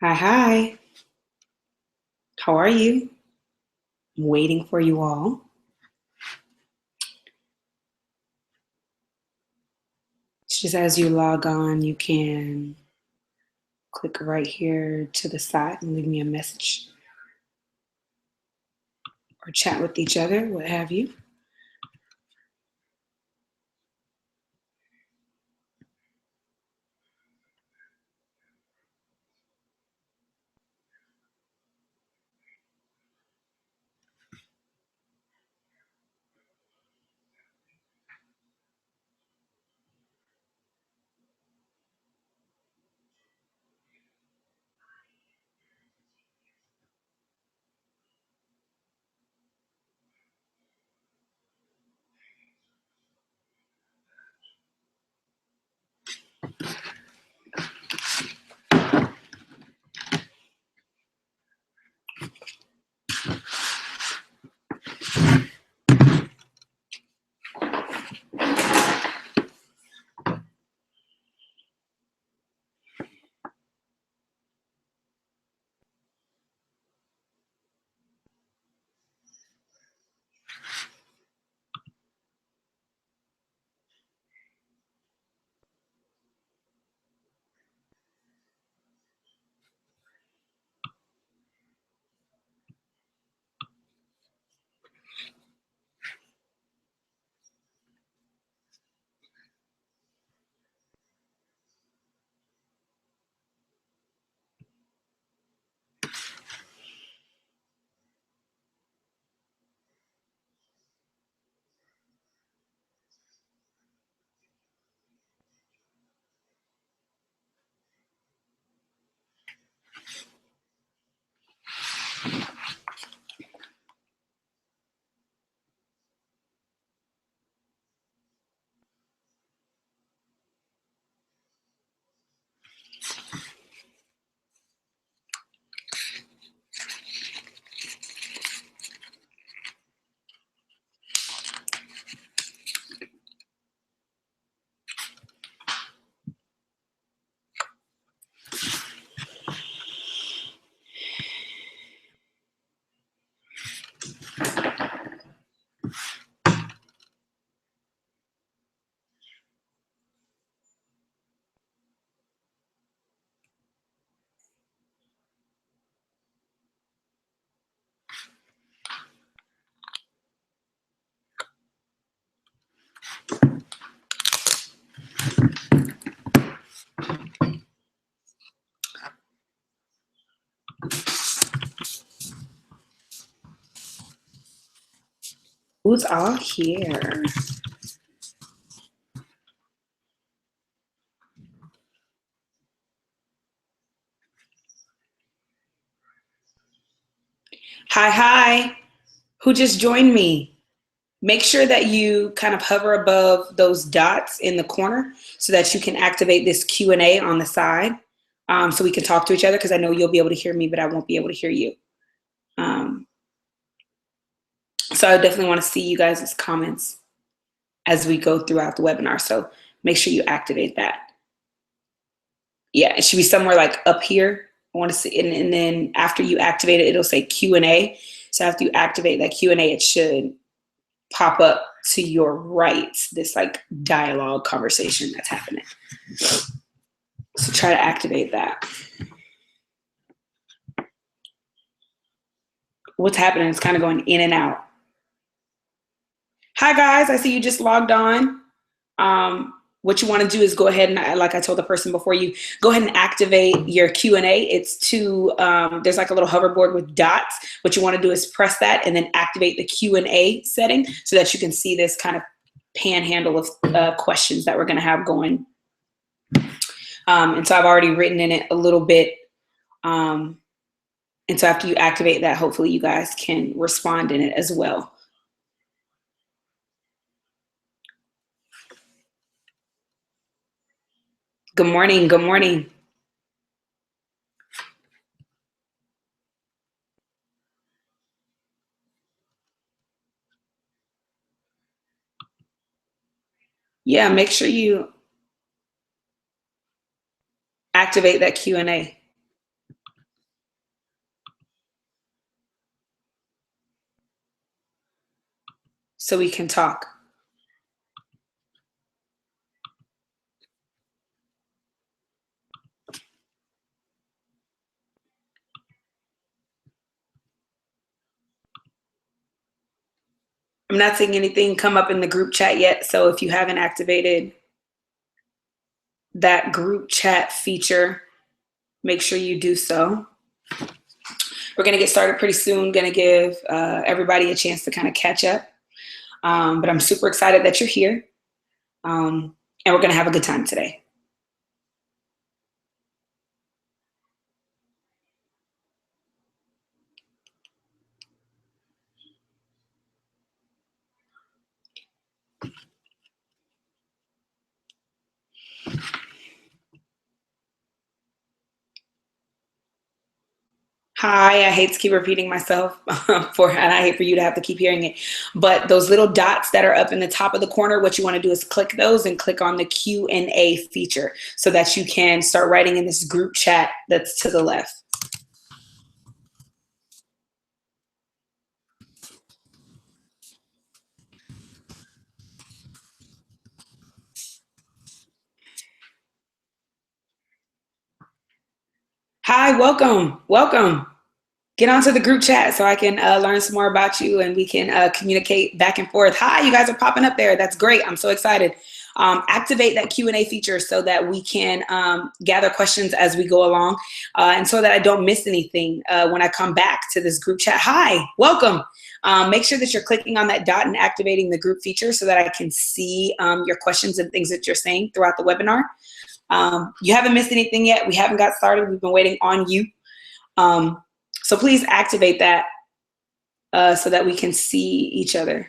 Hi, hi. How are you? I'm waiting for you all. It's just as you log on, you can click right here to the side and leave me a message or chat with each other, what have you. Who's all here? Hi, hi. Who just joined me? Make sure that you kind of hover above those dots in the corner so that you can activate this Q&A on the side, so we can talk to each other, because I know you'll be able to hear me, but I won't be able to hear you. Um, so I definitely want to see you guys' comments as we go throughout the webinar. So make sure you activate that. Yeah, it should be somewhere like up here. I want to see, and then after you activate it, it'll say Q&A. So after you activate that Q&A, it should pop up to your right, this like dialogue conversation that's happening. So try to activate that. What's happening is kind of going in and out. Hi guys, I see you just logged on. What you want to do is go ahead and, like I told the person before you, go ahead and activate your Q&A. It's there's like a little hoverboard with dots. What you want to do is press that and then activate the Q&A setting so that you can see this kind of panhandle of questions that we're going to have going. And so I've already written in it a little bit. And so after you activate that, hopefully you guys can respond in it as well. Good morning. Good morning. Yeah, make sure you activate that Q&A. so we can talk. I'm not seeing anything come up in the group chat yet, so if you haven't activated that group chat feature, make sure you do so. We're going to get started pretty soon. Going to give everybody a chance to kind of catch up. But I'm super excited that you're here. And we're going to have a good time today. Hi, I hate to keep repeating myself and I hate for you to have to keep hearing it, but those little dots that are up in the top of the corner, what you want to do is click those and click on the Q&A feature so that you can start writing in this group chat that's to the left. Hi, welcome. Get onto the group chat so I can learn some more about you and we can communicate back and forth. Hi, you guys are popping up there. That's great. I'm so excited. Activate that Q&A feature so that we can gather questions as we go along and so that I don't miss anything when I come back to this group chat. Hi, welcome. Make sure that you're clicking on that dot and activating the group feature so that I can see your questions and things that you're saying throughout the webinar. You haven't missed anything yet. We haven't got started. We've been waiting on you. So please activate that so that we can see each other.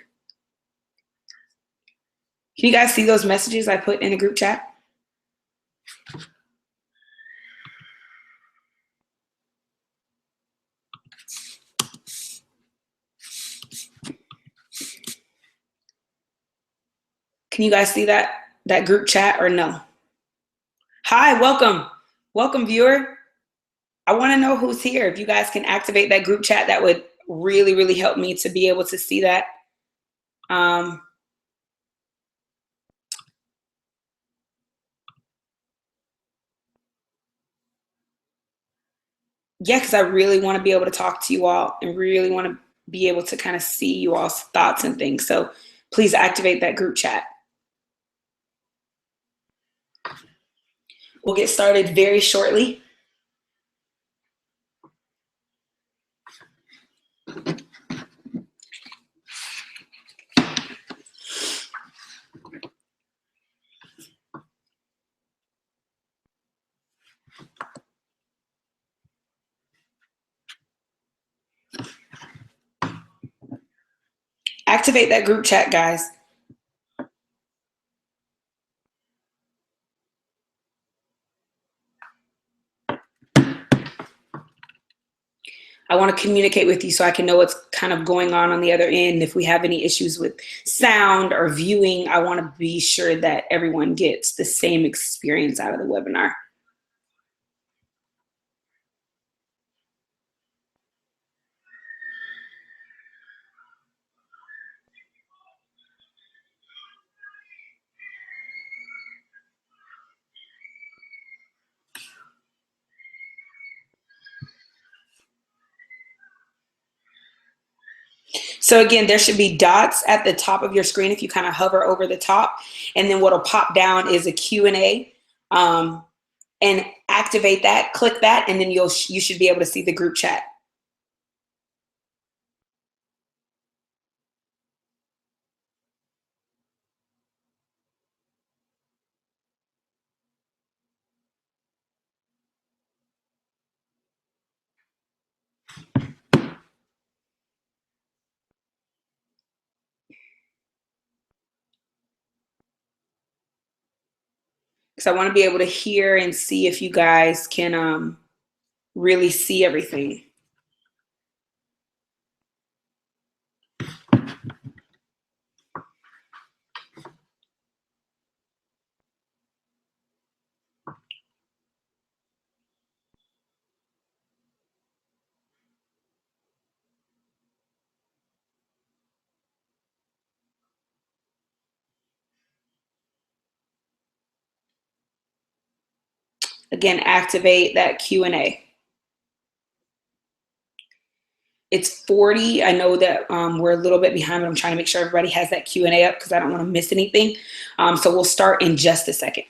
Can you guys see those messages I put in the group chat? Can you guys see that group chat or no? Hi, welcome. Welcome, viewer. I want to know who's here. If you guys can activate that group chat, that would really, really help me to be able to see that. Yeah, because I really want to be able to talk to you all and really want to be able to kind of see you all's thoughts and things. So please activate that group chat. We'll get started very shortly. Activate that group chat, guys. I want to communicate with you so I can know what's kind of going on the other end. If we have any issues with sound or viewing, I want to be sure that everyone gets the same experience out of the webinar. So again, there should be dots at the top of your screen if you kind of hover over the top, and then what'll pop down is a Q&A, and activate that, click that, and then you should be able to see the group chat. Because I want to be able to hear and see if you guys can really see everything. Again, activate that Q&A. It's 40. I know that we're a little bit behind, but I'm trying to make sure everybody has that Q&A up because I don't want to miss anything. So we'll start in just a second.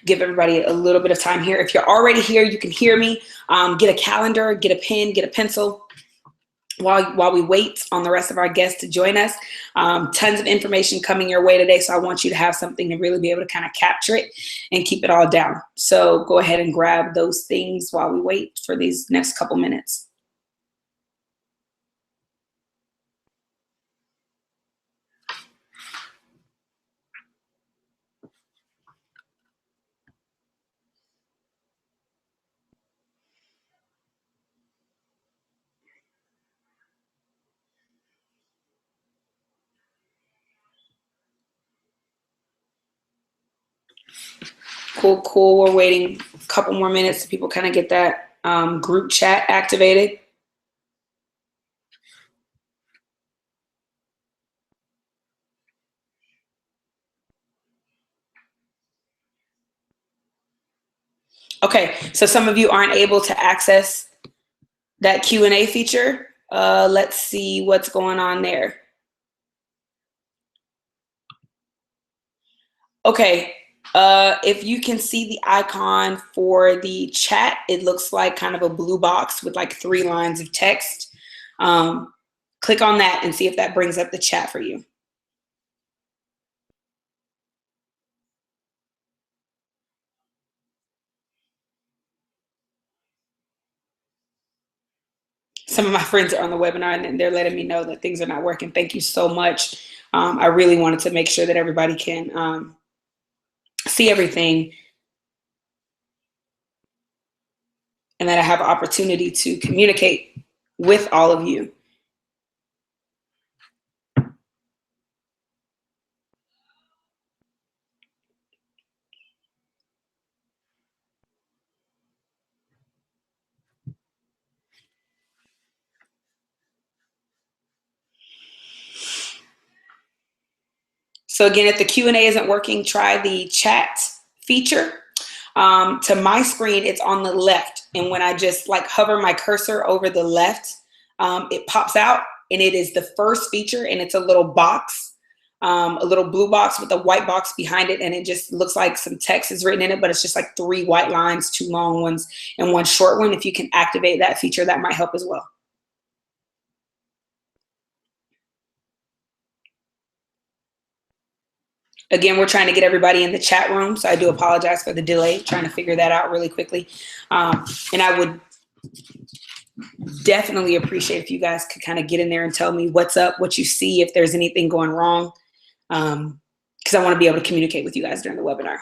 Give everybody a little bit of time here. If you're already here, you can hear me. Get a calendar, get a pen, get a pencil. While we wait on the rest of our guests to join us. Tons of information coming your way today, so I want you to have something to really be able to kind of capture it and keep it all down. So go ahead and grab those things while we wait for these next couple minutes. Cool. We're waiting a couple more minutes so people kind of get that group chat activated. Okay, so some of you aren't able to access that Q&A feature. Let's see what's going on there. Okay, if you can see the icon for the chat, it looks like kind of a blue box with like 3 lines of text. Click on that and see if that brings up the chat for you. Some of my friends are on the webinar and they're letting me know that things are not working. Thank you so much. I really wanted to make sure that everybody can see everything and that I have opportunity to communicate with all of you. So again, if the Q&A isn't working, try the chat feature. To my screen, it's on the left. And when I just like hover my cursor over the left, it pops out and it is the first feature and it's a little box, a little blue box with a white box behind it. And it just looks like some text is written in it, but it's just like 3 white lines, 2 long ones and 1 short one. If you can activate that feature, that might help as well. Again, we're trying to get everybody in the chat room, so I do apologize for the delay, trying to figure that out really quickly. And I would definitely appreciate if you guys could kind of get in there and tell me what's up, what you see, if there's anything going wrong, because I want to be able to communicate with you guys during the webinar.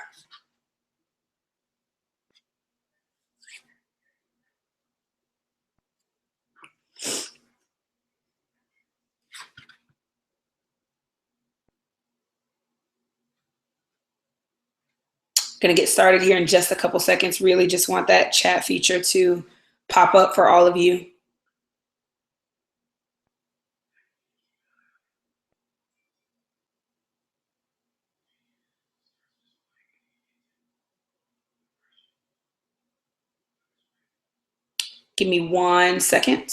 Going to get started here in just a couple seconds. Really just want that chat feature to pop up for all of you. Give me 1 second.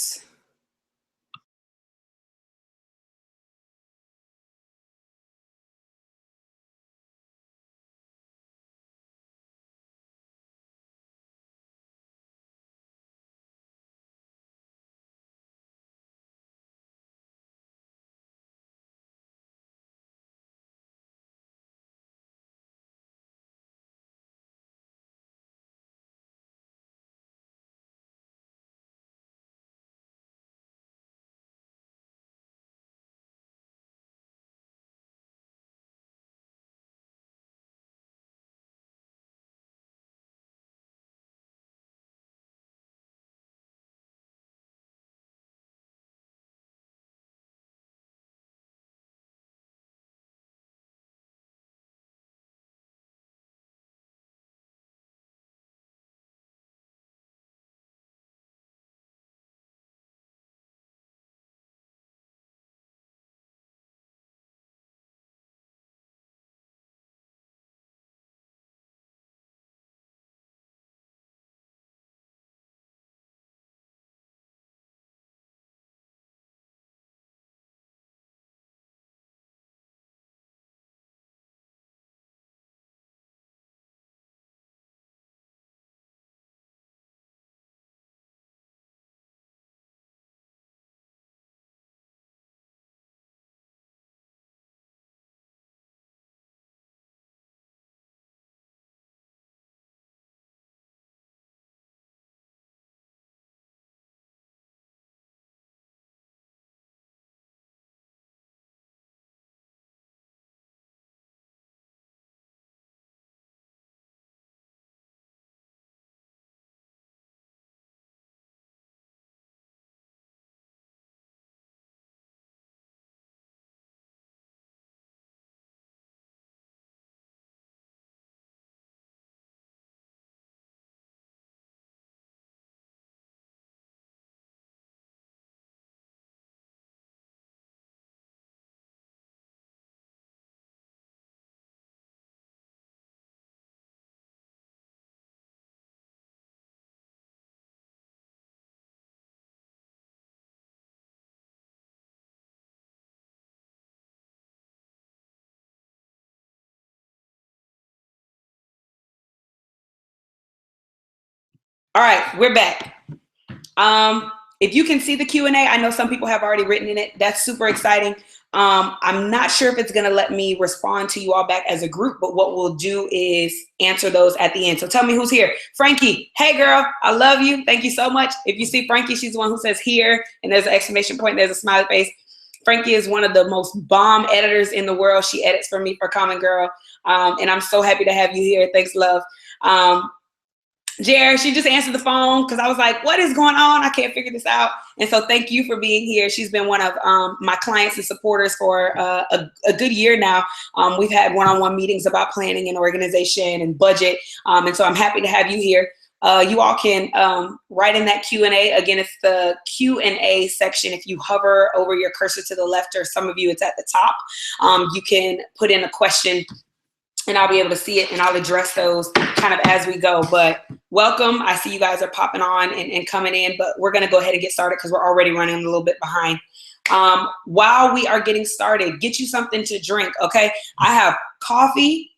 All right, we're back. If you can see the Q&A, I know some people have already written in it. That's super exciting. I'm not sure if it's going to let me respond to you all back as a group, but what we'll do is answer those at the end. So tell me who's here. Frankie, hey girl, I love you. Thank you so much. If you see Frankie, she's the one who says here, and there's an exclamation point, there's a smiley face. Frankie is one of the most bomb editors in the world. She edits for me for Common Girl. And I'm so happy to have you here. Thanks, love. Jared, she just answered the phone because I was like, what is going on? I can't figure this out. And so thank you for being here. She's been one of my clients and supporters for a good year now. We've had one-on-one meetings about planning and organization and budget. And so I'm happy to have you here. You all can write in that Q&A. Again, it's the Q&A section. If you hover over your cursor to the left, or some of you, it's at the top, you can put in a question and I'll be able to see it and I'll address those kind of as we go. But welcome. I see you guys are popping on and coming in, but we're going to go ahead and get started because we're already running a little bit behind. While we are getting started, get you something to drink, okay? I have coffee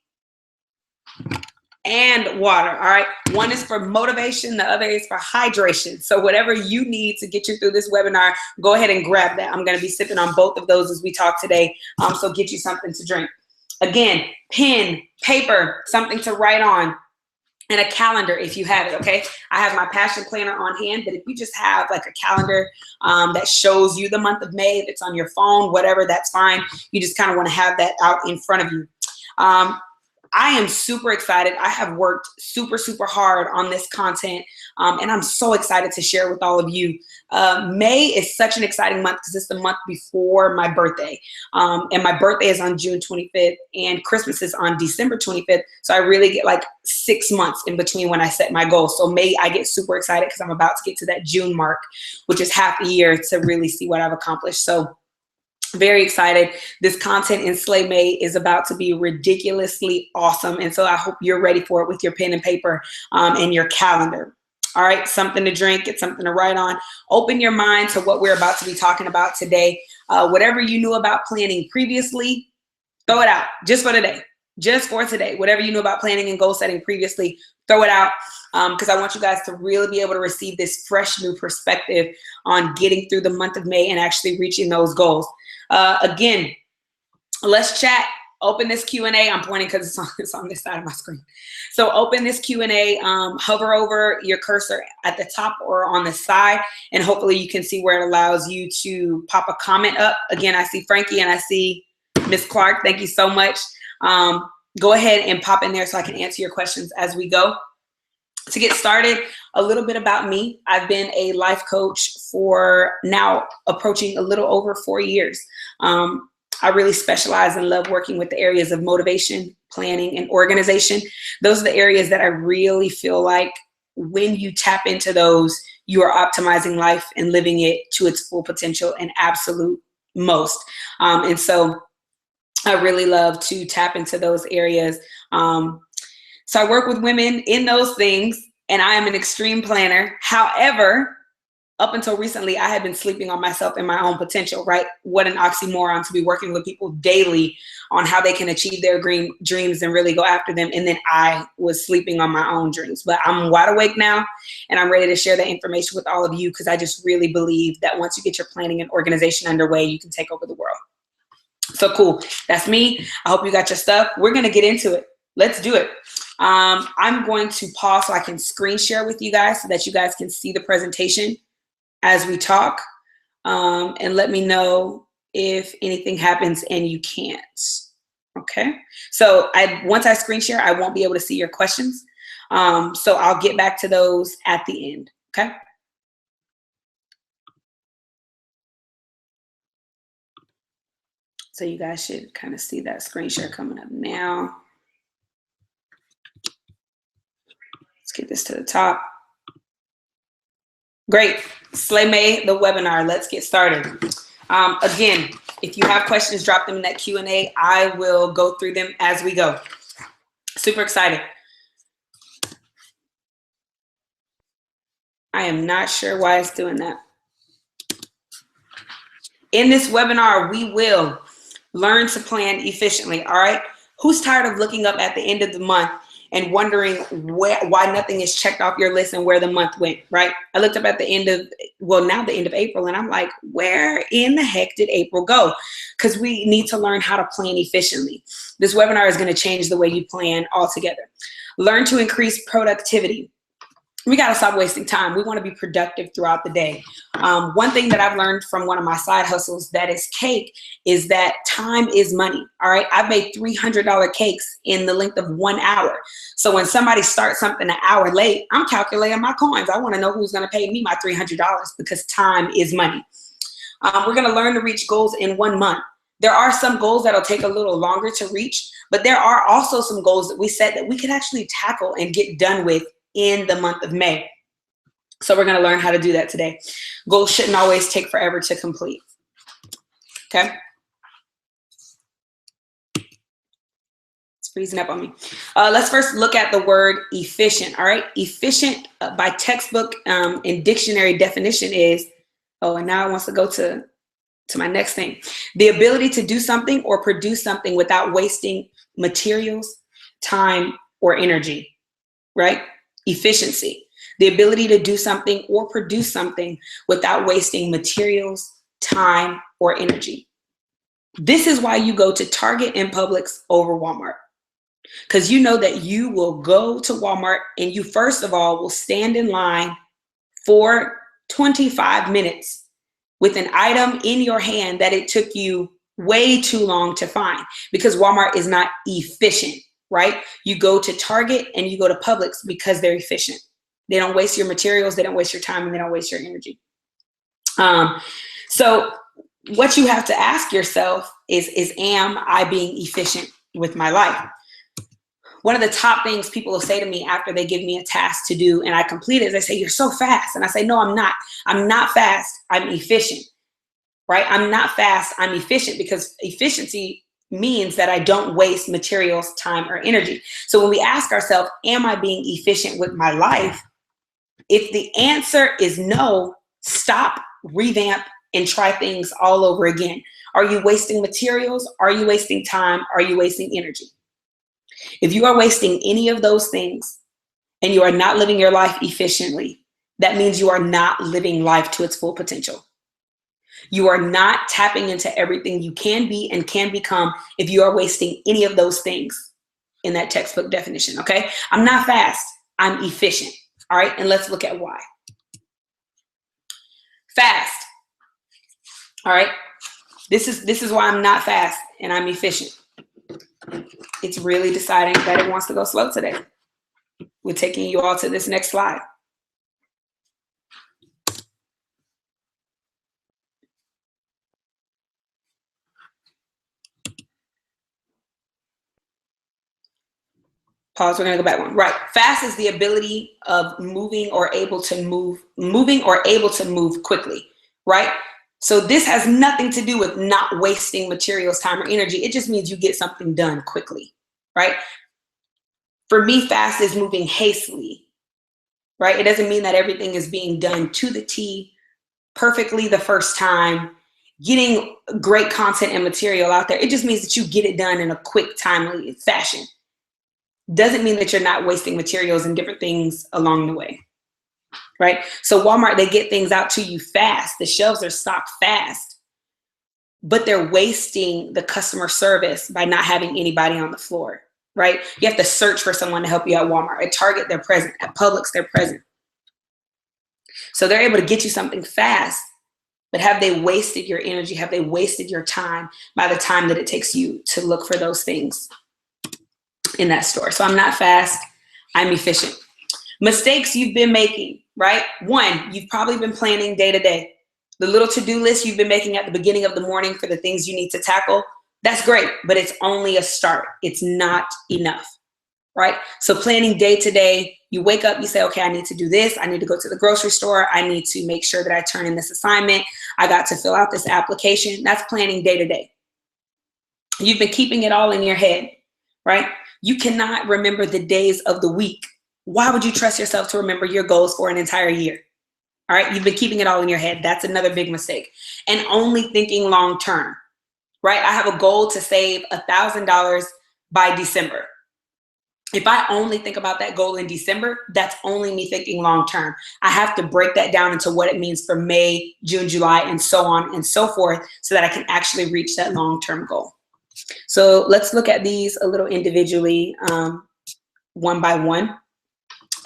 and water, all right? One is for motivation, the other is for hydration. So whatever you need to get you through this webinar, go ahead and grab that. I'm going to be sipping on both of those as we talk today, so get you something to drink. Again, pen, paper, something to write on, and a calendar if you have it, okay? I have my passion planner on hand, but if you just have like a calendar that shows you the month of May, if it's on your phone, whatever, that's fine. You just kind of want to have that out in front of you. I am super excited. I have worked super, super hard on this content, and I'm so excited to share with all of you. May is such an exciting month because it's the month before my birthday, and my birthday is on June 25th, and Christmas is on December 25th, so I really get like 6 months in between when I set my goals. So May, I get super excited because I'm about to get to that June mark, which is half a year to really see what I've accomplished. So very excited. This content in Slay May is about to be ridiculously awesome. And so I hope you're ready for it with your pen and paper and your calendar. All right, something to drink, get something to write on. Open your mind to what we're about to be talking about today. Whatever you knew about planning previously, throw it out just for today. Just for today. Whatever you knew about planning and goal setting previously, throw it out. Because I want you guys to really be able to receive this fresh new perspective on getting through the month of May and actually reaching those goals. Again, let's chat. Open this Q&A. I'm pointing because it's on this side of my screen. So open this Q&A, hover over your cursor at the top or on the side, and hopefully you can see where it allows you to pop a comment up. Again, I see Frankie and I see Miss Clark. Thank you so much. Go ahead and pop in there so I can answer your questions as we go. To get started, a little bit about me. I've been a life coach for now approaching a little over 4 years. I really specialize and love working with the areas of motivation, planning, and organization. Those are the areas that I really feel like when you tap into those, you are optimizing life and living it to its full potential and absolute most. And so I really love to tap into those areas. So I work with women in those things, and I am an extreme planner. However, up until recently, I had been sleeping on myself and my own potential, right? What an oxymoron to be working with people daily on how they can achieve their dreams and really go after them. And then I was sleeping on my own dreams. But I'm wide awake now, and I'm ready to share that information with all of you because I just really believe that once you get your planning and organization underway, you can take over the world. So cool. That's me. I hope you got your stuff. We're going to get into it. Let's do it. I'm going to pause so I can screen share with you guys so that you guys can see the presentation as we talk, and let me know if anything happens and you can't. Okay. So once I screen share, I won't be able to see your questions. So I'll get back to those at the end. Okay. So you guys should kind of see that screen share coming up now. Let's get this to the top. Great. Slay May, the webinar. Let's get started. Again, if you have questions, drop them in that Q&A. I will go through them as we go. Super excited. I am not sure why it's doing that. In this webinar, we will learn to plan efficiently. All right. Who's tired of looking up at the end of the month and wondering why nothing is checked off your list and where the month went, right? I looked up at the end of, now the end of April, and I'm like, where in the heck did April go? Because we need to learn how to plan efficiently. This webinar is going to change the way you plan altogether. Learn to increase productivity. We got to stop wasting time. We want to be productive throughout the day. One thing that I've learned from one of my side hustles that is cake is that time is money. All right. I've made $300 cakes in the length of 1 hour. So when somebody starts something an hour late, I'm calculating my coins. I want to know who's going to pay me my $300 because time is money. We're going to learn to reach goals in 1 month. There are some goals that'll take a little longer to reach, but there are also some goals that we set that we can actually tackle and get done with in the month of May. So we're going to learn how to do that today. Goals shouldn't always take forever to complete. Okay. It's freezing up on me. Let's first look at the word efficient. All right. Efficient by textbook and dictionary definition is, and now it wants to go to my next thing. The ability to do something or produce something without wasting materials, time, or energy, right? Efficiency, the ability to do something or produce something without wasting materials, time, or energy. This is why you go to Target and Publix over Walmart. Because you know that you will go to Walmart and you first of all will stand in line for 25 minutes with an item in your hand that it took you way too long to find, because Walmart is not efficient. Right? You go to Target and you go to Publix because they're efficient. They don't waste your materials, they don't waste your time, and they don't waste your energy. So what you have to ask yourself is am I being efficient with my life? One of the top things people will say to me after they give me a task to do and I complete it is they say, you're so fast. And I say, no, I'm not. I'm not fast. I'm efficient. Right? I'm not fast. I'm efficient, because efficiency means that I don't waste materials, time, or energy. So when we ask ourselves, am I being efficient with my life? If the answer is no, stop, revamp, and try things all over again. Are you wasting materials? Are you wasting time? Are you wasting energy? If you are wasting any of those things and you are not living your life efficiently, that means you are not living life to its full potential. You are not tapping into everything you can be and can become if you are wasting any of those things in that textbook definition, okay? I'm not fast, I'm efficient, all right? And let's look at why. Fast, all right? This is why I'm not fast and I'm efficient. It's really deciding that it wants to go slow today. We're taking you all to this next slide. Pause, we're gonna go back one. Right, fast is the ability of moving or able to move quickly, right? So this has nothing to do with not wasting materials, time, or energy. It just means you get something done quickly, right? For me, fast is moving hastily, right? It doesn't mean that everything is being done to the T, perfectly the first time, getting great content and material out there. It just means that you get it done in a quick, timely fashion. Doesn't mean that you're not wasting materials and different things along the way, right? So Walmart, they get things out to you fast. The shelves are stocked fast, but they're wasting the customer service by not having anybody on the floor, right? You have to search for someone to help you at Walmart. At Target, they're present. At Publix, they're present. So they're able to get you something fast, but have they wasted your energy? Have they wasted your time by the time that it takes you to look for those things in that store? So I'm not fast, I'm efficient. Mistakes you've been making, right? One, you've probably been planning day to day. The little to-do list you've been making at the beginning of the morning for the things you need to tackle, that's great, but it's only a start. It's not enough, right? So planning day to day, you wake up, you say, okay, I need to do this. I need to go to the grocery store. I need to make sure that I turn in this assignment. I got to fill out this application. That's planning day to day. You've been keeping it all in your head, right? You cannot remember the days of the week. Why would you trust yourself to remember your goals for an entire year? All right, you've been keeping it all in your head. That's another big mistake. And only thinking long term, right? I have a goal to save $1,000 by December. If I only think about that goal in December, that's only me thinking long-term. I have to break that down into what it means for May, June, July, and so on and so forth, so that I can actually reach that long-term goal. So let's look at these a little individually, one by one.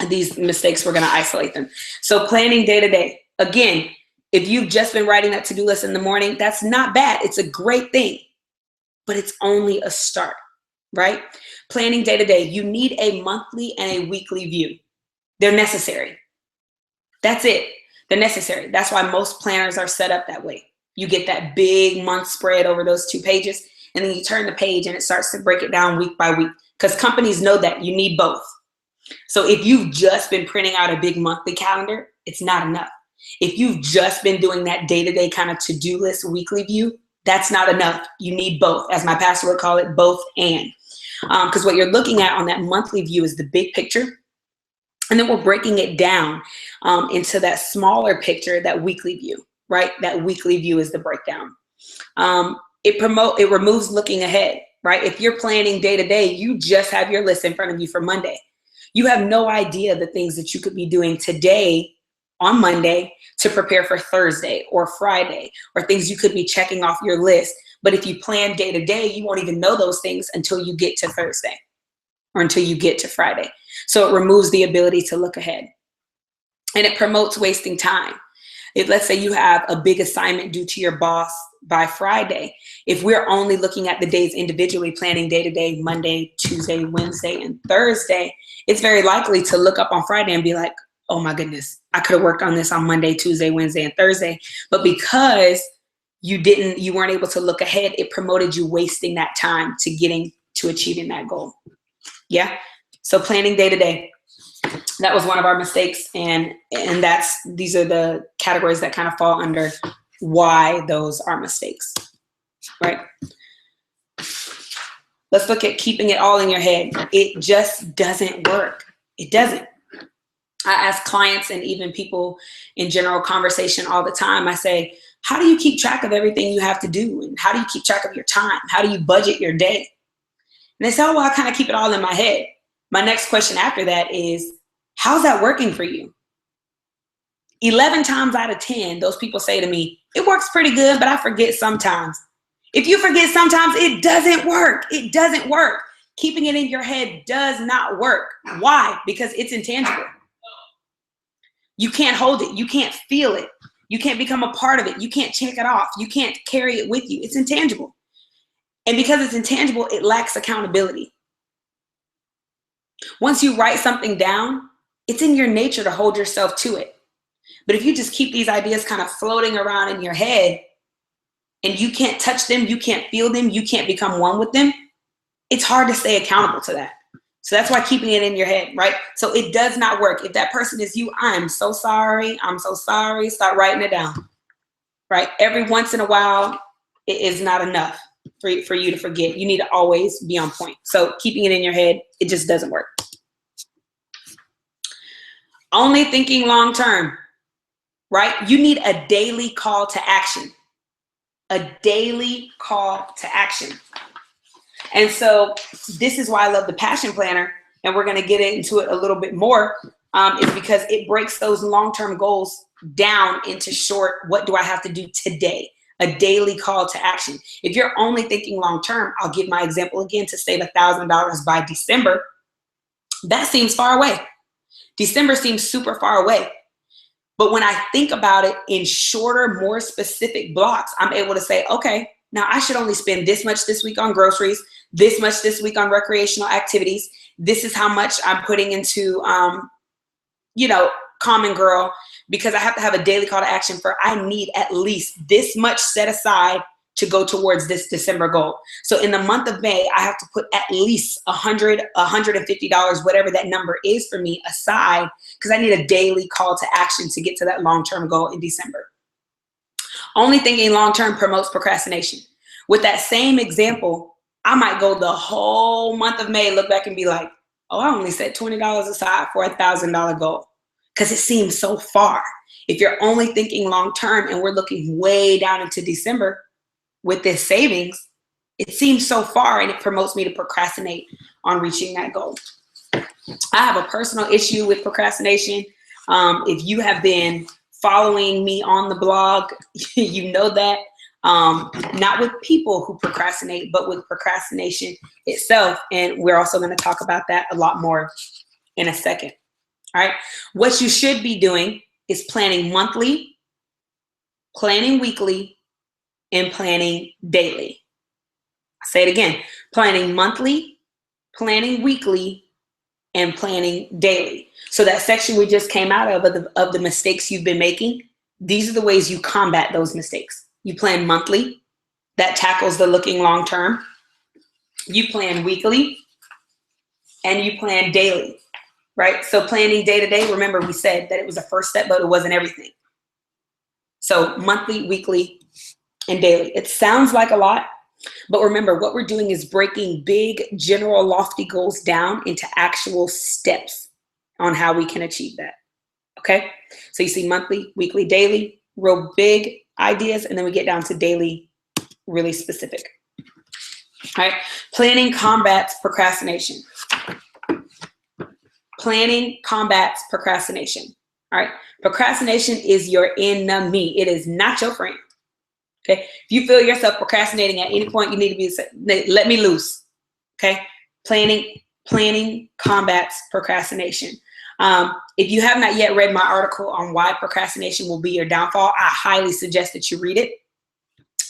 These mistakes, we're going to isolate them. So planning day to day. Again, if you've just been writing that to-do list in the morning, that's not bad. It's a great thing, but it's only a start, right? Planning day to day. You need a monthly and a weekly view. They're necessary. That's it. They're necessary. That's why most planners are set up that way. You get that big month spread over those 2 pages, and then you turn the page and it starts to break it down week by week, because companies know that you need both. So if you've just been printing out a big monthly calendar, it's not enough. If you've just been doing that day-to-day kind of to-do list weekly view, that's not enough. You need both. As my pastor would call it, both and. Because what you're looking at on that monthly view is the big picture. And then we're breaking it down into that smaller picture, that weekly view, right? That weekly view is the breakdown. It removes looking ahead, right? If you're planning day to day, you just have your list in front of you for Monday. You have no idea the things that you could be doing today on Monday to prepare for Thursday or Friday, or things you could be checking off your list. But if you plan day to day, you won't even know those things until you get to Thursday or until you get to Friday. So it removes the ability to look ahead, and it promotes wasting time. If, let's say you have a big assignment due to your boss by Friday, if we're only looking at the days individually, planning day to day, Monday, Tuesday, Wednesday, and Thursday, it's very likely to look up on Friday and be like, oh my goodness, I could have worked on this on Monday, Tuesday, Wednesday, and Thursday. But because you weren't able to look ahead, it promoted you wasting that time to getting to achieving that goal. Yeah. So planning day to day. That was one of our mistakes, and these are the categories that kind of fall under why those are mistakes, right? Let's look at keeping it all in your head. It just doesn't work. It doesn't. I ask clients and even people in general conversation all the time, I say, how do you keep track of everything you have to do? And how do you keep track of your time? How do you budget your day? And they say, oh, well, I kind of keep it all in my head. My next question after that is, how's that working for you? 11 times out of 10, those people say to me, it works pretty good, but I forget sometimes. If you forget sometimes, it doesn't work. It doesn't work. Keeping it in your head does not work. Why? Because it's intangible. You can't hold it. You can't feel it. You can't become a part of it. You can't check it off. You can't carry it with you. It's intangible. And because it's intangible, it lacks accountability. Once you write something down, it's in your nature to hold yourself to it. But if you just keep these ideas kind of floating around in your head and you can't touch them, you can't feel them, you can't become one with them, it's hard to stay accountable to that. So that's why keeping it in your head, right? So it does not work. If that person is you, I'm so sorry. I'm so sorry. Start writing it down, right? Every once in a while, it is not enough for you to forget. You need to always be on point. So keeping it in your head, it just doesn't work. Only thinking long term, right? You need a daily call to action. A daily call to action. And so this is why I love the Passion Planner, and we're going to get into it a little bit more, is because it breaks those long-term goals down into short, what do I have to do today? A daily call to action. If you're only thinking long-term, I'll give my example again, to save $1,000 by December. That seems far away. December seems super far away. But when I think about it in shorter, more specific blocks, I'm able to say, okay, now I should only spend this much this week on groceries, this much this week on recreational activities. This is how much I'm putting into, Common Girl, because I have to have a daily call to action for I need at least this much set aside to go towards this December goal. So in the month of May, I have to put at least $100, $150, whatever that number is for me, aside, because I need a daily call to action to get to that long-term goal in December. Only thinking long-term promotes procrastination. With that same example, I might go the whole month of May, look back and be like, oh, I only set $20 aside for a $1,000 goal, because it seems so far. If you're only thinking long-term and we're looking way down into December with this savings, it seems so far, and it promotes me to procrastinate on reaching that goal. I have a personal issue with procrastination. If you have been following me on the blog, you know that. Not with people who procrastinate, but with procrastination itself. And we're also going to talk about that a lot more in a second. All right. What you should be doing is planning monthly, planning weekly, and planning daily. I'll say it again, planning monthly, planning weekly, and planning daily. So that section we just came out of the mistakes you've been making, these are the ways you combat those mistakes. You plan monthly, that tackles the looking long term. You plan weekly, and you plan daily, right? So planning day to day, remember we said that it was a first step, but it wasn't everything. So monthly, weekly, and daily. It sounds like a lot, but remember what we're doing is breaking big, general, lofty goals down into actual steps on how we can achieve that. Okay? So you see monthly, weekly, daily, real big ideas, and then we get down to daily, really specific. All right? Planning combats procrastination. Planning combats procrastination. All right? Procrastination is your enemy. It is not your friend. Okay? If you feel yourself procrastinating at any point, you need to be, let me loose. Okay? Planning combats procrastination. If you have not yet read my article on why procrastination will be your downfall, I highly suggest that you read it.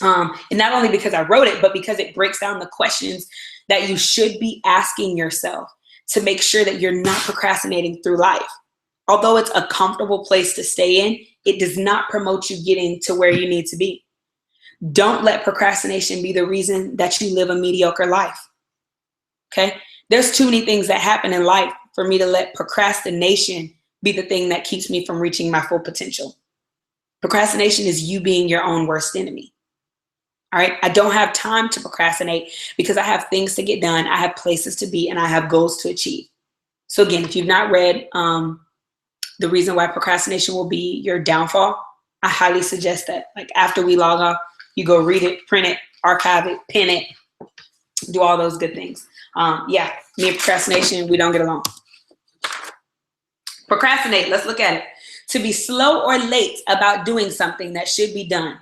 And not only because I wrote it, but because it breaks down the questions that you should be asking yourself to make sure that you're not procrastinating through life. Although it's a comfortable place to stay in, it does not promote you getting to where you need to be. Don't let procrastination be the reason that you live a mediocre life. Okay? There's too many things that happen in life for me to let procrastination be the thing that keeps me from reaching my full potential. Procrastination is you being your own worst enemy. All right? I don't have time to procrastinate because I have things to get done, I have places to be, and I have goals to achieve. So again, if you've not read The Reason Why Procrastination Will Be Your Downfall, I highly suggest that. Like after we log off, you go read it, print it, archive it, pin it, do all those good things. Yeah, me and procrastination, we don't get along. Procrastinate, let's look at it. To be slow or late about doing something that should be done.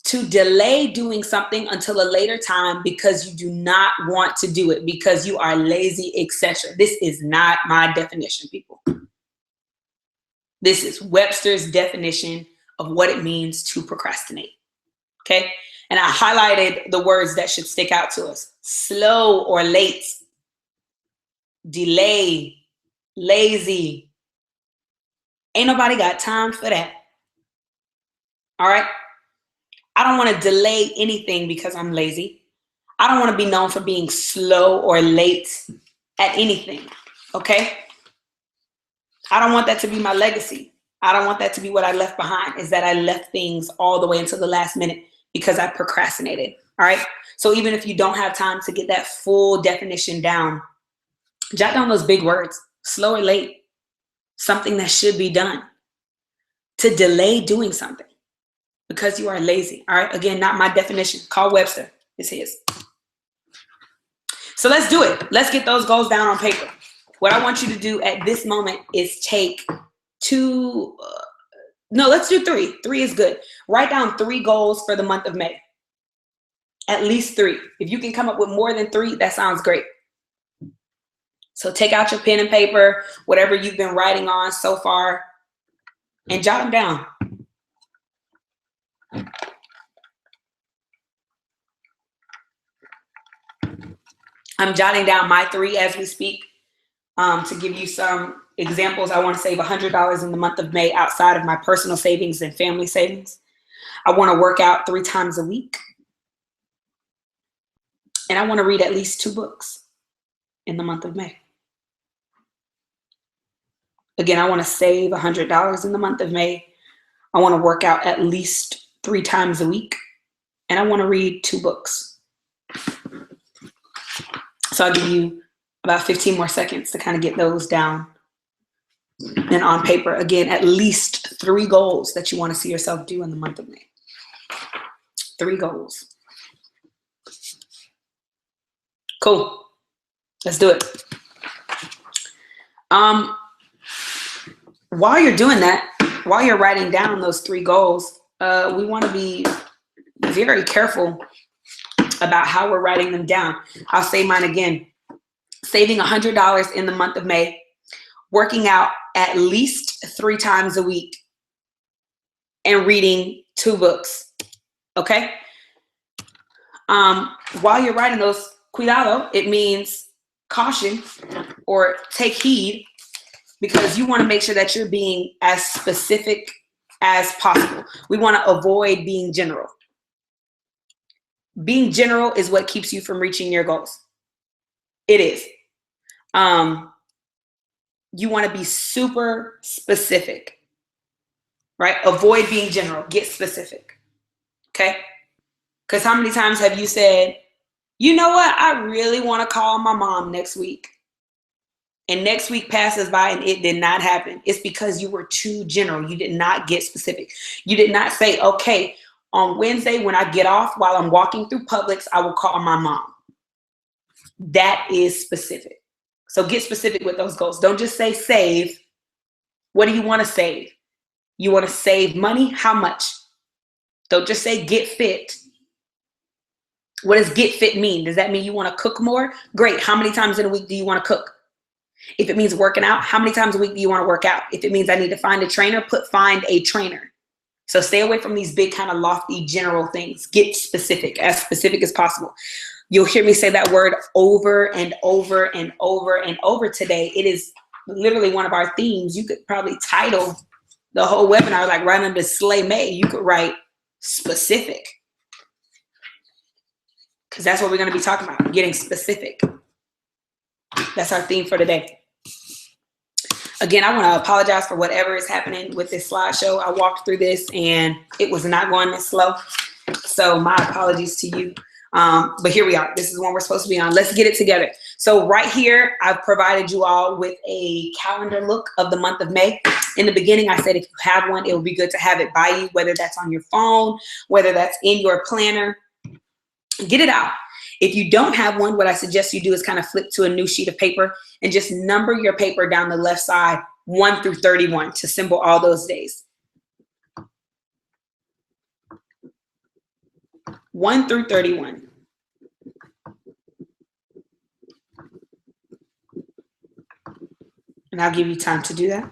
To delay doing something until a later time because you do not want to do it, because you are lazy, etc. This is not my definition, people. This is Webster's definition of what it means to procrastinate. Okay? And I highlighted the words that should stick out to us. Slow or late, delay, lazy. Ain't nobody got time for that. All right? I don't want to delay anything because I'm lazy. I don't want to be known for being slow or late at anything. Okay? I don't want that to be my legacy. I don't want that to be what I left behind, is that I left things all the way until the last minute because I procrastinated. All right? So even if you don't have time to get that full definition down, jot down those big words, slow or late, something that should be done. To delay doing something because you are lazy. All right? Again, not my definition. Call Webster. It's his. So let's do it. Let's get those goals down on paper. What I want you to do at this moment is take let's do 3. 3 is good. Write down 3 goals for the month of May. At least 3. If you can come up with more than 3, that sounds great. So take out your pen and paper, whatever you've been writing on so far, and jot them down. I'm jotting down my 3 as we speak. To give you some examples, I want to save $100 in the month of May outside of my personal savings and family savings. I want to work out 3 times a week. And I want to read at least 2 books in the month of May. Again, I want to save $100 in the month of May. I want to work out at least 3 times a week. And I want to read 2 books. So I'll give you about 15 more seconds to kind of get those down and on paper. Again, at least 3 goals that you want to see yourself do in the month of May. 3 goals. Cool. Let's do it. While you're doing that, while you're writing down those 3 goals, we want to be very careful about how we're writing them down. I'll say mine again. Saving $100 in the month of May, working out at least 3 times a week, and reading 2 books. Okay? While you're writing those, cuidado, it means caution or take heed, because you want to make sure that you're being as specific as possible. We want to avoid being general. Being general is what keeps you from reaching your goals. It is. You want to be super specific, right? Avoid being general. Get specific. Okay? Because how many times have you said, you know what? I really want to call my mom next week. And next week passes by and it did not happen. It's because you were too general. You did not get specific. You did not say, okay, on Wednesday when I get off while I'm walking through Publix, I will call my mom. That is specific. So get specific with those goals. Don't just say save. What do you want to save? You want to save money? How much? Don't just say get fit. What does get fit mean? Does that mean you want to cook more? Great. How many times in a week do you want to cook? If it means working out, how many times a week do you want to work out? If it means I need to find a trainer, find a trainer. So stay away from these big kind of lofty general things. Get specific as possible. You'll hear me say that word over and over and over and over today. It is literally one of our themes. You could probably title the whole webinar like right under Slay May. You could write specific, because that's what we're going to be talking about, getting specific. That's our theme for today. Again, I want to apologize for whatever is happening with this slideshow. I walked through this and it was not going this slow. So my apologies to you. But here we are. This is one we're supposed to be on. Let's get it together. So right here, I've provided you all with a calendar look of the month of May. In the beginning, I said if you have one, it would be good to have it by you, whether that's on your phone, whether that's in your planner. Get it out. If you don't have one, what I suggest you do is kind of flip to a new sheet of paper and just number your paper down the left side 1 through 31 to symbol all those days. 1 through 31. And I'll give you time to do that.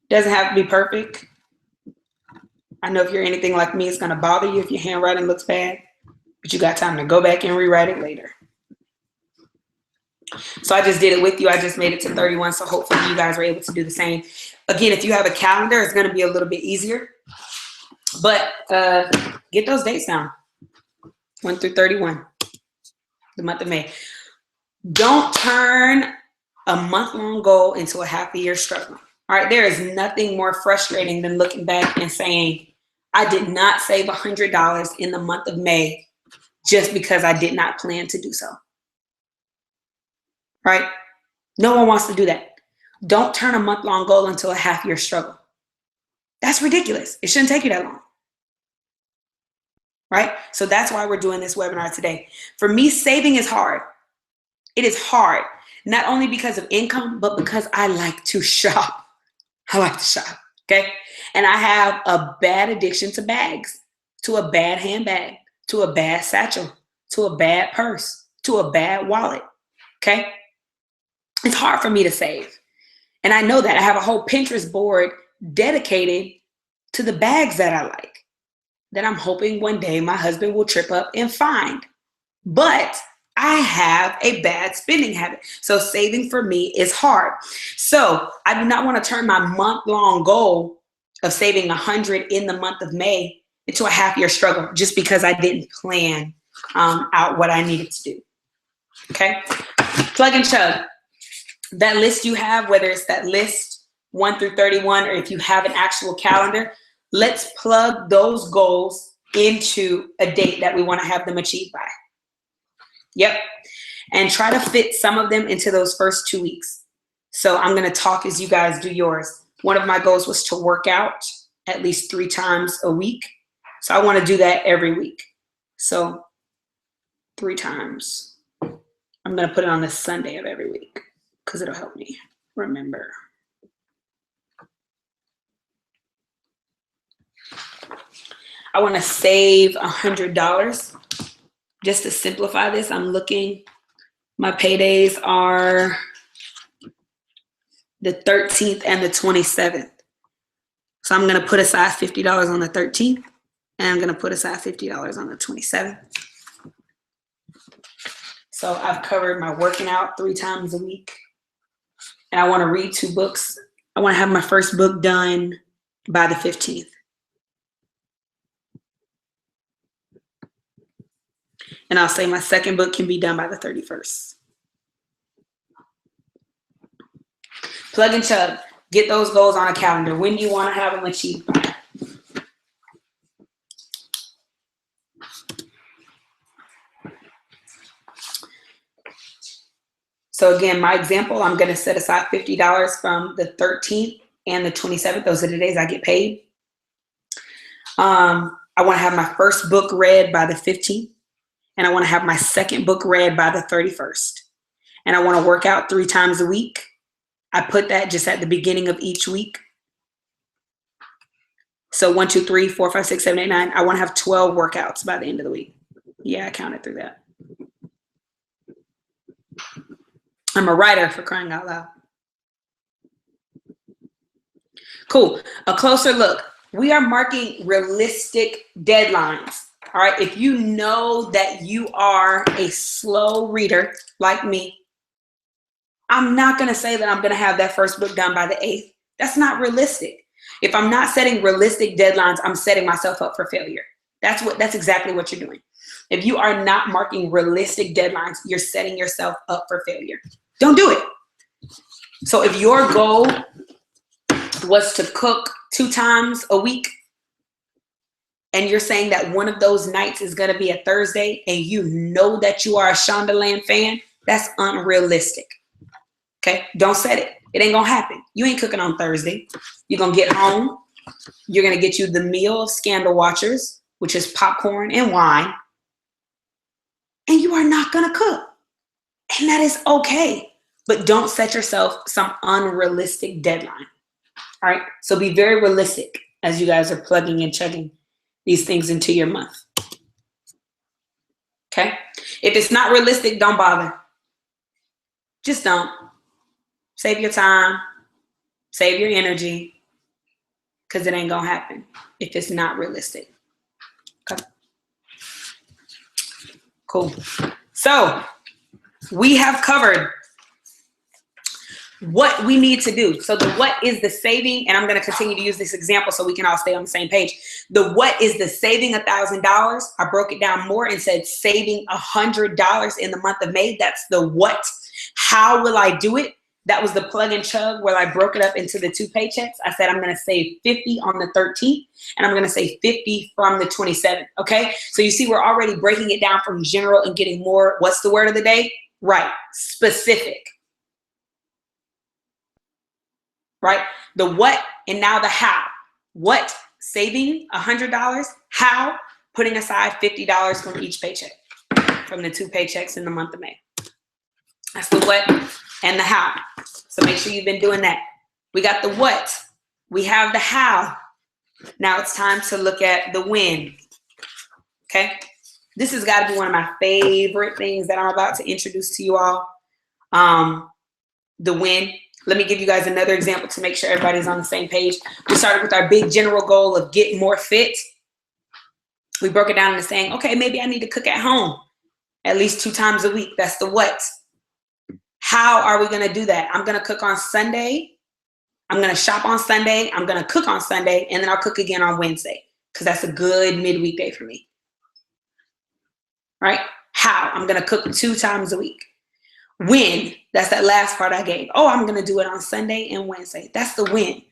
Doesn't have to be perfect. I know if you're anything like me, it's going to bother you if your handwriting looks bad, but you got time to go back and rewrite it later. So I just did it with you. I just made it to 31. So hopefully you guys are able to do the same. Again, if you have a calendar, it's going to be a little bit easier, but get those dates down. 1 through 31, the month of May. Don't turn a month-long goal into a half-a-year struggle. All right, there is nothing more frustrating than looking back and saying, I did not save $100 in the month of May just because I did not plan to do so. Right? No one wants to do that. Don't turn a month-long goal into a half-year struggle. That's ridiculous. It shouldn't take you that long. Right? So that's why we're doing this webinar today. For me, saving is hard. It is hard, not only because of income, but because I like to shop. I like to shop, okay? And I have a bad addiction to bags, to a bad handbag, to a bad satchel, to a bad purse, to a bad wallet, okay? It's hard for me to save. And I know that. I have a whole Pinterest board dedicated to the bags that I like, that I'm hoping one day my husband will trip up and find. But I have a bad spending habit. So saving for me is hard. So I do not want to turn my month-long goal of saving 100 in the month of May into a half-year struggle just because I didn't plan out what I needed to do. Okay? Plug and chug. That list you have, whether it's that list 1 through 31, or if you have an actual calendar, let's plug those goals into a date that we want to have them achieved by. Yep. And try to fit some of them into those first 2 weeks. So I'm going to talk as you guys do yours. One of my goals was to work out at least 3 times a week. So I want to do that every week. So 3 times I'm going to put it on the Sunday of every week because it'll help me remember. I want to save $100. Just to simplify this, I'm looking, my paydays are the 13th and the 27th. So I'm going to put aside $50 on the 13th, and I'm going to put aside $50 on the 27th. So I've covered my working out 3 times a week, and I want to read 2 books. I want to have my first book done by the 15th. And I'll say my second book can be done by the 31st. Plug and chug. Get those goals on a calendar. When do you want to have them achieved by? So again, my example, I'm going to set aside $50 from the 13th and the 27th. Those are the days I get paid. I want to have my first book read by the 15th. And I want to have my second book read by the 31st. And I want to work out 3 times a week. I put that just at the beginning of each week. So 1, 2, 3, 4, 5, 6, 7, 8, 9. I want to have 12 workouts by the end of the week. Yeah, I counted through that. I'm a writer, for crying out loud. Cool. A closer look. We are marking realistic deadlines. All right. If you know that you are a slow reader like me, I'm not going to say that I'm going to have that first book done by the 8th. That's not realistic. If I'm not setting realistic deadlines, I'm setting myself up for failure. That's exactly what you're doing. If you are not marking realistic deadlines, you're setting yourself up for failure. Don't do it. So if your goal was to cook 2 times a week, and you're saying that one of those nights is going to be a Thursday, and you know that you are a Shondaland fan, that's unrealistic. Okay? Don't set it. It ain't going to happen. You ain't cooking on Thursday. You're going to get home. You're going to get you the meal of Scandal Watchers, which is popcorn and wine. And you are not going to cook. And that is okay. But don't set yourself some unrealistic deadline. All right? So be very realistic as you guys are plugging and chugging these things into your month. Okay? If it's not realistic, don't bother. Just don't. Save your time. Save your energy. Because it ain't going to happen if it's not realistic. Okay? Cool. So we have covered what we need to do. So the what is the saving, and I'm going to continue to use this example so we can all stay on the same page. The what is the saving $1,000. I broke it down more and said saving $100 in the month of May. That's the what. How will I do it? That was the plug and chug where I broke it up into the 2 paychecks. I said I'm going to save 50 on the 13th, and I'm going to save 50 from the 27th. Okay. So you see, we're already breaking it down from general and getting more. What's the word of the day? Right. Specific. Right? The what and now the how. What? Saving $100. How? Putting aside $50 from each paycheck, from the 2 paychecks in the month of May. That's the what and the how. So make sure you've been doing that. We got the what. We have the how. Now it's time to look at the when. Okay? This has got to be one of my favorite things that I'm about to introduce to you all. The when. Let me give you guys another example to make sure everybody's on the same page. We started with our big general goal of getting more fit. We broke it down into saying, okay, maybe I need to cook at home at least 2 times a week. That's the what. How are we going to do that? I'm going to cook on Sunday. I'm going to shop on Sunday. I'm going to cook on Sunday, and then I'll cook again on Wednesday because that's a good midweek day for me. Right? How? I'm going to cook 2 times a week. When? That's that last part I gave. Oh, I'm going to do it on Sunday and Wednesday. That's the when.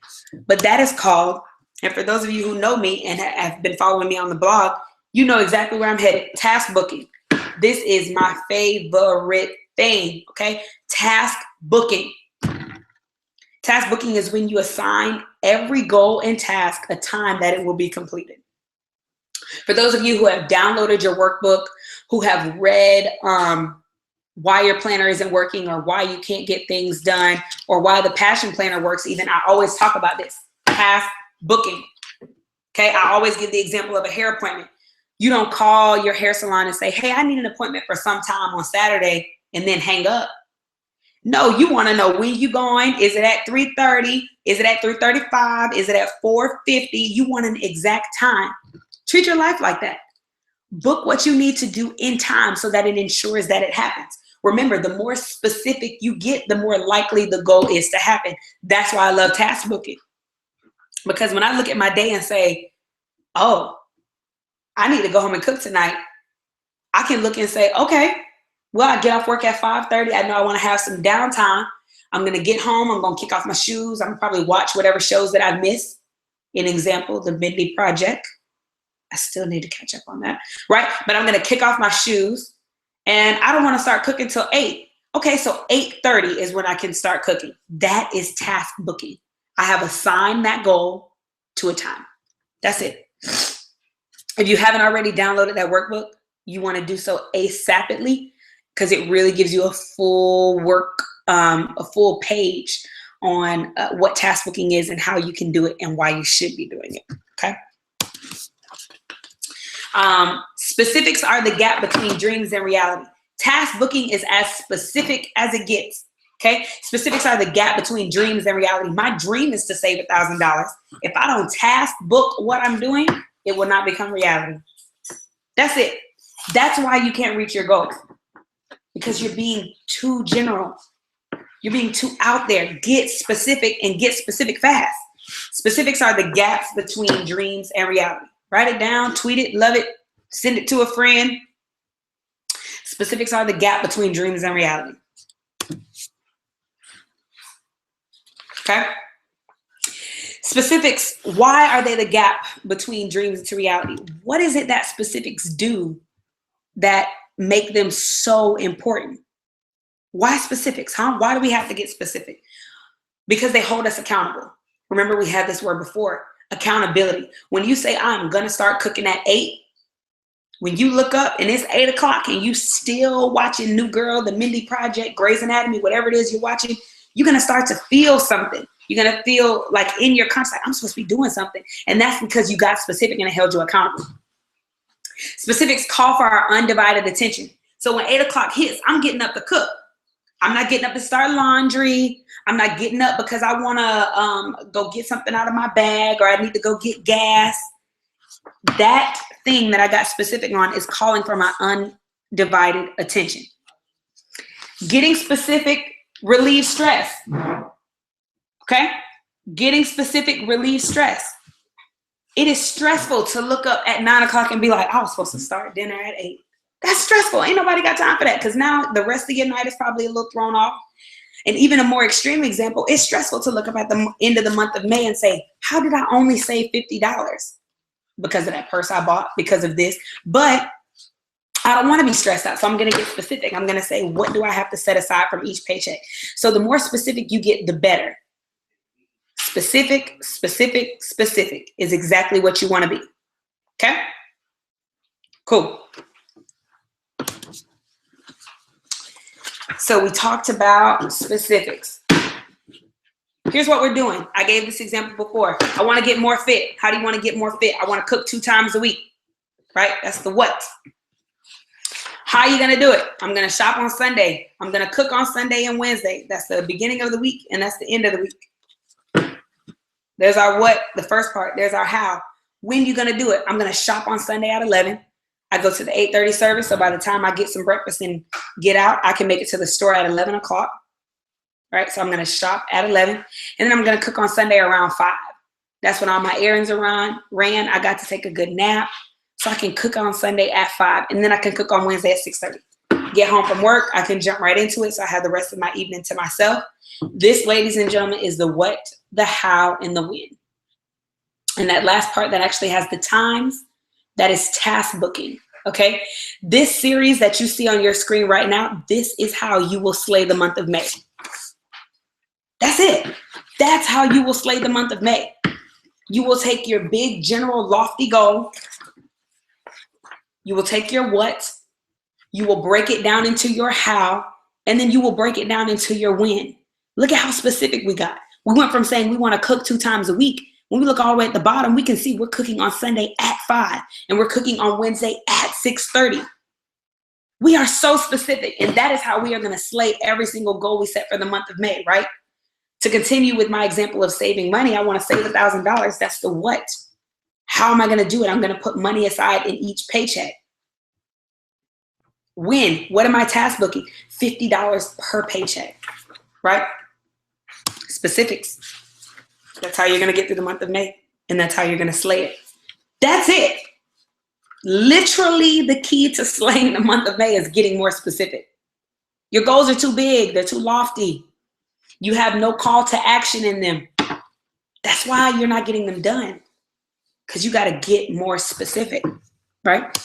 But that is called, and for those of you who know me and have been following me on the blog, you know exactly where I'm headed. Task booking. This is my favorite thing, okay? Task booking. Task booking is when you assign every goal and task a time that it will be completed. For those of you who have downloaded your workbook, who have read why your planner isn't working or why you can't get things done or why the passion planner works even, I always talk about this, task booking. Okay, I always give the example of a hair appointment. You don't call your hair salon and say, hey, I need an appointment for some time on Saturday and then hang up. No, you want to know when you going. Is it at 3:30? Is it at 3:35? Is it at 4:50? You want an exact time. Treat your life like that. Book what you need to do in time so that it ensures that it happens. Remember, the more specific you get, the more likely the goal is to happen. That's why I love task booking. Because when I look at my day and say, oh, I need to go home and cook tonight, I can look and say, okay, well, I get off work at 5:30. I know I want to have some downtime. I'm going to get home. I'm going to kick off my shoes. I'm going to probably watch whatever shows that I've missed. An example, The Mindy Project. I still need to catch up on that, right? But I'm going to kick off my shoes and I don't want to start cooking till 8. Okay, so 8:30 is when I can start cooking. That is task booking. I have assigned that goal to a time. That's it. If you haven't already downloaded that workbook, you want to do so ASAPidly because it really gives you a full a full page on what task booking is and how you can do it and why you should be doing it, okay? Specifics are the gap between dreams and reality. Task booking is as specific as it gets. Okay, specifics are the gap between dreams and reality. My dream is to save $1,000. If I don't task book what I'm doing, it will not become reality. That's it. That's why you can't reach your goals, because you're being too general. You're being too out there. Get specific and get specific fast. Specifics are the gaps between dreams and reality. Write it down, tweet it, love it, send it to a friend. Specifics are the gap between dreams and reality. Okay? Specifics, why are they the gap between dreams to reality? What is it that specifics do that make them so important? Why specifics, huh? Why do we have to get specific? Because they hold us accountable. Remember, we had this word before, accountability. When you say, I'm gonna start cooking at 8, when you look up and it's 8 o'clock and you still watching New Girl, The Mindy Project, Grey's Anatomy, whatever it is you're watching, you're gonna start to feel something. You're gonna feel like in your conscience, like, I'm supposed to be doing something. And that's because you got specific and it held you accountable. Specifics call for our undivided attention. So when 8 o'clock hits, I'm getting up to cook. I'm not getting up to start laundry. I'm not getting up because I wanna go get something out of my bag or I need to go get gas. That thing that I got specific on is calling for my undivided attention. Getting specific relieves stress. Okay? Getting specific relieves stress. It is stressful to look up at 9 o'clock and be like, I was supposed to start dinner at 8. That's stressful. Ain't nobody got time for that, because now the rest of your night is probably a little thrown off. And even a more extreme example, it's stressful to look up at the end of the month of May and say, how did I only save $50? Because of that purse I bought, because of this. But I don't want to be stressed out. So I'm going to get specific. I'm going to say, what do I have to set aside from each paycheck? So the more specific you get, the better. Specific, specific, specific is exactly what you want to be. Okay? Cool. So we talked about specifics. Here's what we're doing. I gave this example before. I want to get more fit. How do you want to get more fit? I want to cook 2 times a week, right? That's the what. How are you going to do it? I'm going to shop on Sunday. I'm going to cook on Sunday and Wednesday. That's the beginning of the week, and that's the end of the week. There's our what, the first part. There's our how. When you going to do it? I'm going to shop on Sunday at 11. I go to the 8:30 service, so by the time I get some breakfast and get out, I can make it to the store at 11 o'clock. Right, so I'm going to shop at 11, and then I'm going to cook on Sunday around 5. That's when all my errands ran. I got to take a good nap, so I can cook on Sunday at 5, and then I can cook on Wednesday at 6:30. Get home from work, I can jump right into it, so I have the rest of my evening to myself. This, ladies and gentlemen, is the what, the how, and the when. And that last part that actually has the times, that is task booking. Okay, this series that you see on your screen right now, this is how you will slay the month of May. That's it. That's how you will slay the month of May. You will take your big, general, lofty goal. You will take your what. You will break it down into your how, and then you will break it down into your when. Look at how specific we got. We went from saying we want to cook 2 times a week. When we look all the way at the bottom, we can see we're cooking on Sunday at 5, and we're cooking on Wednesday at 6:30. We are so specific, and that is how we are going to slay every single goal we set for the month of May, right? To continue with my example of saving money, I want to save $1,000. That's the what. How am I going to do it? I'm going to put money aside in each paycheck. When? What am I task booking? $50 per paycheck, right? Specifics. That's how you're going to get through the month of May, and that's how you're going to slay it. That's it. Literally, the key to slaying the month of May is getting more specific. Your goals are too big. They're too lofty. You have no call to action in them. That's why you're not getting them done, because you got to get more specific, right?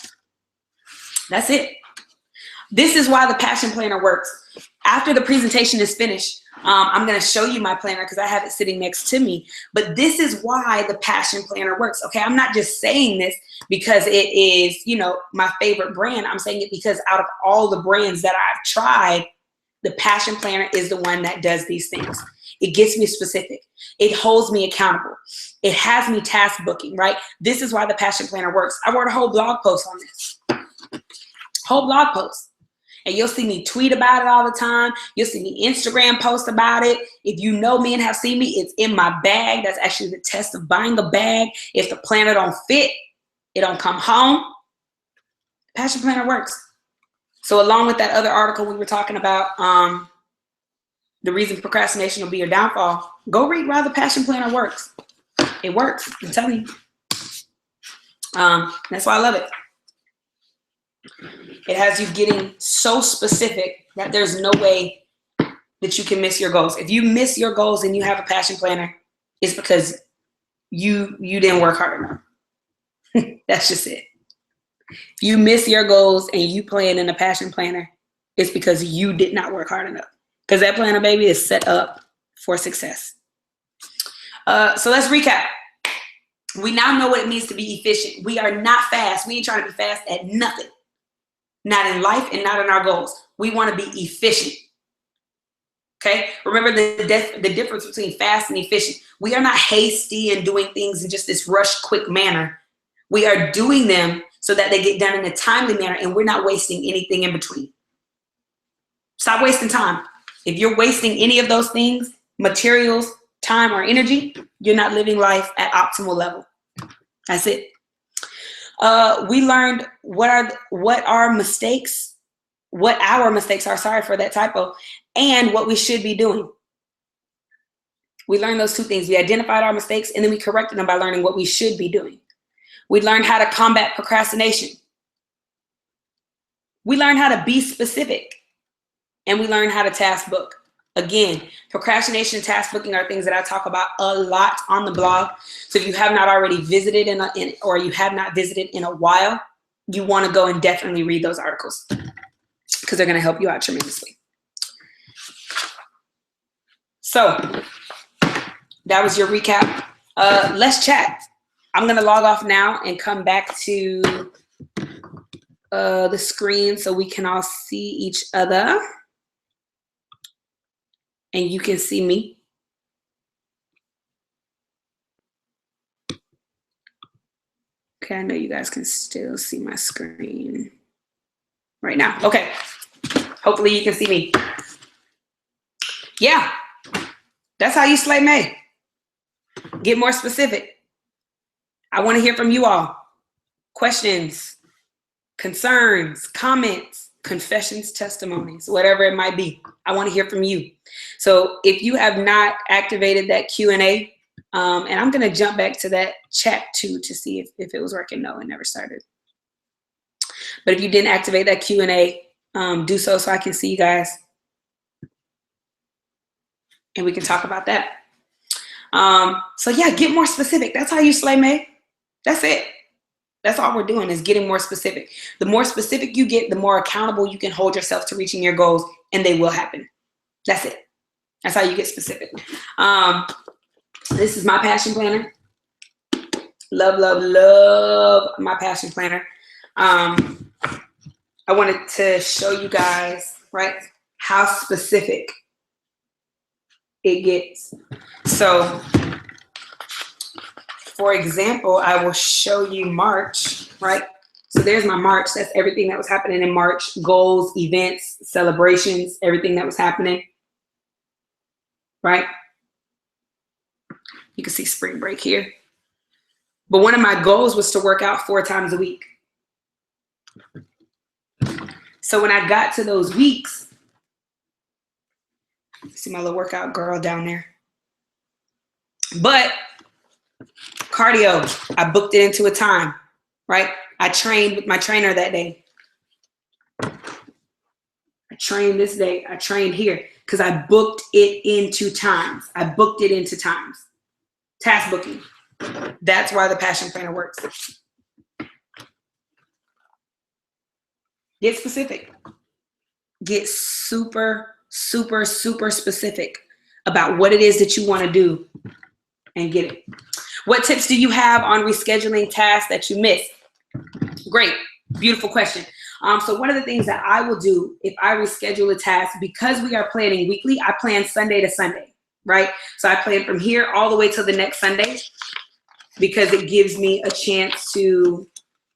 That's it. This is why the Passion Planner works. After the presentation is finished, I'm going to show you my planner because I have it sitting next to me. But this is why the Passion Planner works. Okay, I'm not just saying this because it is, my favorite brand. I'm saying it because out of all the brands that I've tried, the Passion Planner is the one that does these things. It gets me specific. It holds me accountable. It has me task booking, right? This is why the Passion Planner works. I wrote a whole blog post on this. Whole blog post. And you'll see me tweet about it all the time. You'll see me Instagram post about it. If you know me and have seen me, it's in my bag. That's actually the test of buying a bag. If the planner don't fit, it don't come home. Passion Planner works. So along with that other article we were talking about, the reason procrastination will be your downfall, go read why the Passion Planner works. It works, I'm telling you. That's why I love it. It has you getting so specific that there's no way that you can miss your goals. If you miss your goals and you have a Passion Planner, it's because you didn't work hard enough. That's just it. If you miss your goals and you plan in a Passion Planner, it's because you did not work hard enough. Because that planner, baby, is set up for success. So let's recap. We now know what it means to be efficient. We are not fast. We ain't trying to be fast at nothing. Not in life and not in our goals. We want to be efficient. Okay? Remember the difference between fast and efficient. We are not hasty and doing things in just this rushed, quick manner. We are doing them so that they get done in a timely manner, and we're not wasting anything in between. Stop wasting time. If you're wasting any of those things, materials, time, or energy, you're not living life at optimal level. That's it. We learned what our mistakes are, sorry for that typo, and what we should be doing. We learned those two things. We identified our mistakes, and then we corrected them by learning what we should be doing. We learned how to combat procrastination. We learned how to be specific, and we learned how to task book. Again, procrastination and task booking are things that I talk about a lot on the blog. So if you have not already visited or you have not visited in a while, you want to go and definitely read those articles because they're going to help you out tremendously. So that was your recap. Let's chat. I'm going to log off now and come back to the screen so we can all see each other. And you can see me. Okay, I know you guys can still see my screen right now. Okay, hopefully you can see me. Yeah, that's how you slay May. Get more specific. I want to hear from you all. Questions, concerns, comments, confessions, testimonies, whatever it might be. I want to hear from you. So if you have not activated that Q&A, and I'm going to jump back to that chat too to see if it was working. No, it never started. But if you didn't activate that Q&A, do so I can see you guys. And we can talk about that. So yeah, get more specific. That's how you slay May. That's it. That's all we're doing is getting more specific. The more specific you get, the more accountable you can hold yourself to reaching your goals, and they will happen. That's it. That's how you get specific. This is my Passion Planner. Love, love, love my Passion Planner. I wanted to show you guys, right, how specific it gets. So, for example, I will show you March, right? So there's my March. That's everything that was happening in March. Goals, events, celebrations, everything that was happening, right? You can see spring break here. But one of my goals was to work out 4 times a week. So when I got to those weeks, see my little workout girl down there. But cardio, I booked it into a time, right? I trained with my trainer that day. I trained this day. I trained here because I booked it into times. I booked it into times. Task booking. That's why the Passion Planner works. Get specific. Get super, super, super specific about what it is that you want to do and get it. What tips do you have on rescheduling tasks that you miss? Great, beautiful question. So one of the things that I will do if I reschedule a task, because we are planning weekly, I plan Sunday to Sunday, right? So I plan from here all the way till the next Sunday because it gives me a chance to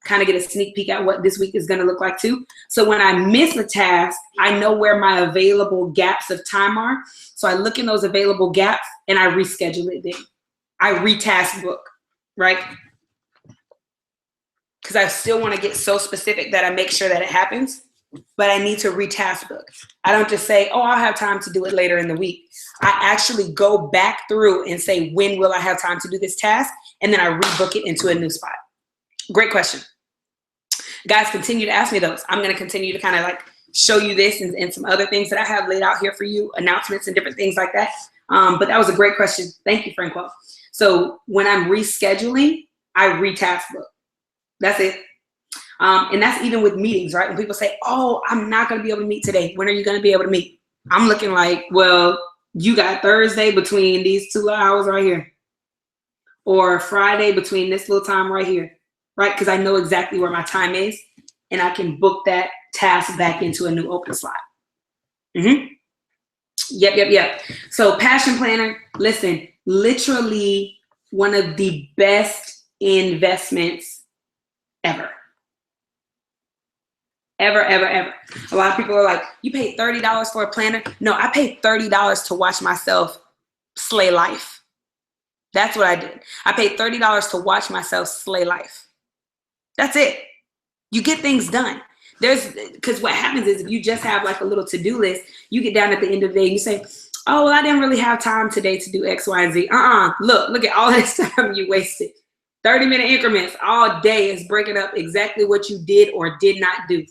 kind of get a sneak peek at what this week is going to look like too. So when I miss a task, I know where my available gaps of time are. So I look in those available gaps and I reschedule it then. I retask book, right? Because I still want to get so specific that I make sure that it happens, but I need to retask book. I don't just say, oh, I'll have time to do it later in the week. I actually go back through and say, when will I have time to do this task? And then I rebook it into a new spot. Great question. Guys, continue to ask me those. I'm going to continue to kind of like show you this and some other things that I have laid out here for you, announcements and different things like that. But that was a great question. Thank you, Franco. So when I'm rescheduling, I retask book. That's it. And that's even with meetings, right? When people say, oh, I'm not going to be able to meet today. When are you going to be able to meet? I'm looking like, well, you got Thursday between these 2 hours right here. Or Friday between this little time right here, right? Because I know exactly where my time is. And I can book that task back into a new open slot. Yep. So Passion Planner, listen, literally one of the best investments ever. Ever. A lot of people are like, you paid $30 for a planner? No, I paid $30 to watch myself slay life. That's what I did. I paid $30 to watch myself slay life. That's it. You get things done. Because what happens is if you just have like a little to-do list, you get down at the end of the day and you say, oh, well, I didn't really have time today to do X, Y, and Z. Look at all this time you wasted. 30-minute increments all day is breaking up exactly what you did or did not do.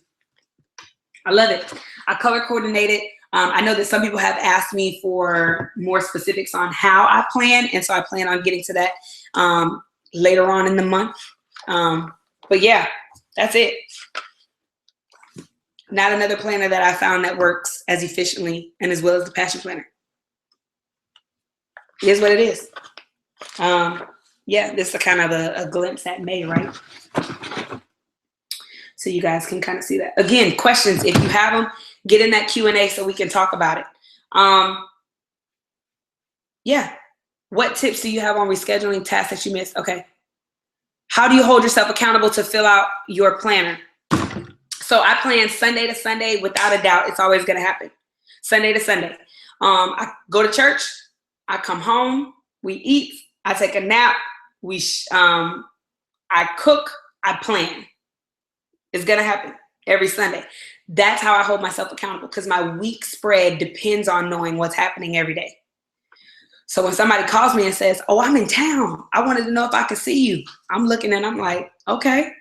I love it. I color coordinated. I know that some people have asked me for more specifics on how I plan, and so I plan on getting to that later on in the month. But yeah, that's it. Not another planner that I found that works as efficiently and as well as the Passion Planner. It is what it is. Yeah, this is a kind of a glimpse at May, right? So you guys can kind of see that. Again, questions, if you have them, get in that Q&A so we can talk about it. Yeah. What tips do you have on rescheduling tasks that you missed? Okay. How do you hold yourself accountable to fill out your planner? So I plan Sunday to Sunday without a doubt. It's always going to happen. Sunday to Sunday. I go to church. I come home. We eat. I take a nap. I cook. I plan. It's going to happen every Sunday. That's how I hold myself accountable because my week spread depends on knowing what's happening every day. So when somebody calls me and says, oh, I'm in town, I wanted to know if I could see you. I'm looking and I'm like, okay.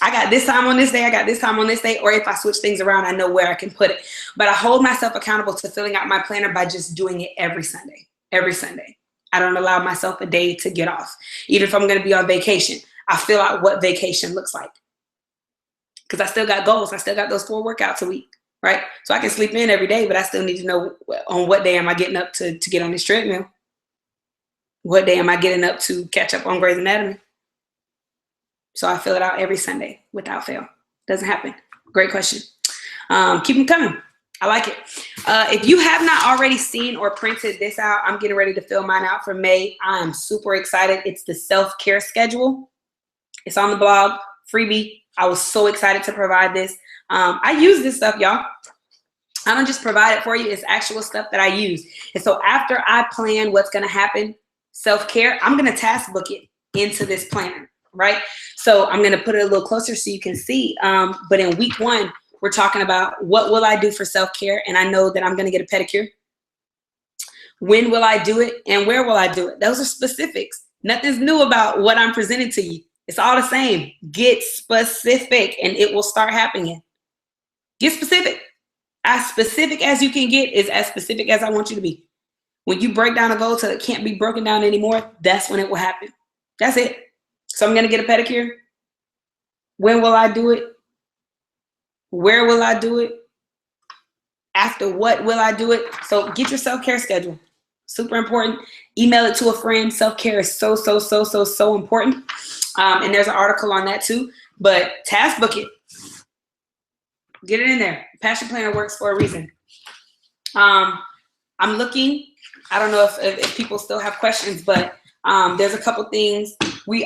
I got this time on this day. I got this time on this day. Or if I switch things around, I know where I can put it. But I hold myself accountable to filling out my planner by just doing it every Sunday. Every Sunday. I don't allow myself a day to get off. Even if I'm going to be on vacation, I fill out what vacation looks like. Because I still got goals. I still got those 4 workouts a week, right? So I can sleep in every day, but I still need to know on what day am I getting up to get on this treadmill? What day am I getting up to catch up on Grey's Anatomy? So I fill it out every Sunday without fail. Doesn't happen. Great question. Keep them coming. I like it. If you have not already seen or printed this out, I'm getting ready to fill mine out for May. I am super excited. It's the self-care schedule. It's on the blog, freebie. I was so excited to provide this. I use this stuff, y'all. I don't just provide it for you. It's actual stuff that I use. And so after I plan what's going to happen, self-care, I'm going to task book it into this planner, right? So I'm going to put it a little closer so you can see. But in week 1, we're talking about what will I do for self-care? And I know that I'm going to get a pedicure. When will I do it? And where will I do it? Those are specifics. Nothing's new about what I'm presenting to you. It's all the same. Get specific and it will start happening. Get specific. As specific as you can get is as specific as I want you to be. When you break down a goal till it can't be broken down anymore, that's when it will happen. That's it. So I'm going to get a pedicure. When will I do it? Where will I do it? After what will I do it? So get your self-care schedule. Super important. Email it to a friend. Self-care is so important. And there's an article on that too. But task book it. Get it in there. Passion Planner works for a reason. I'm looking. I don't know if people still have questions, but there's a couple things.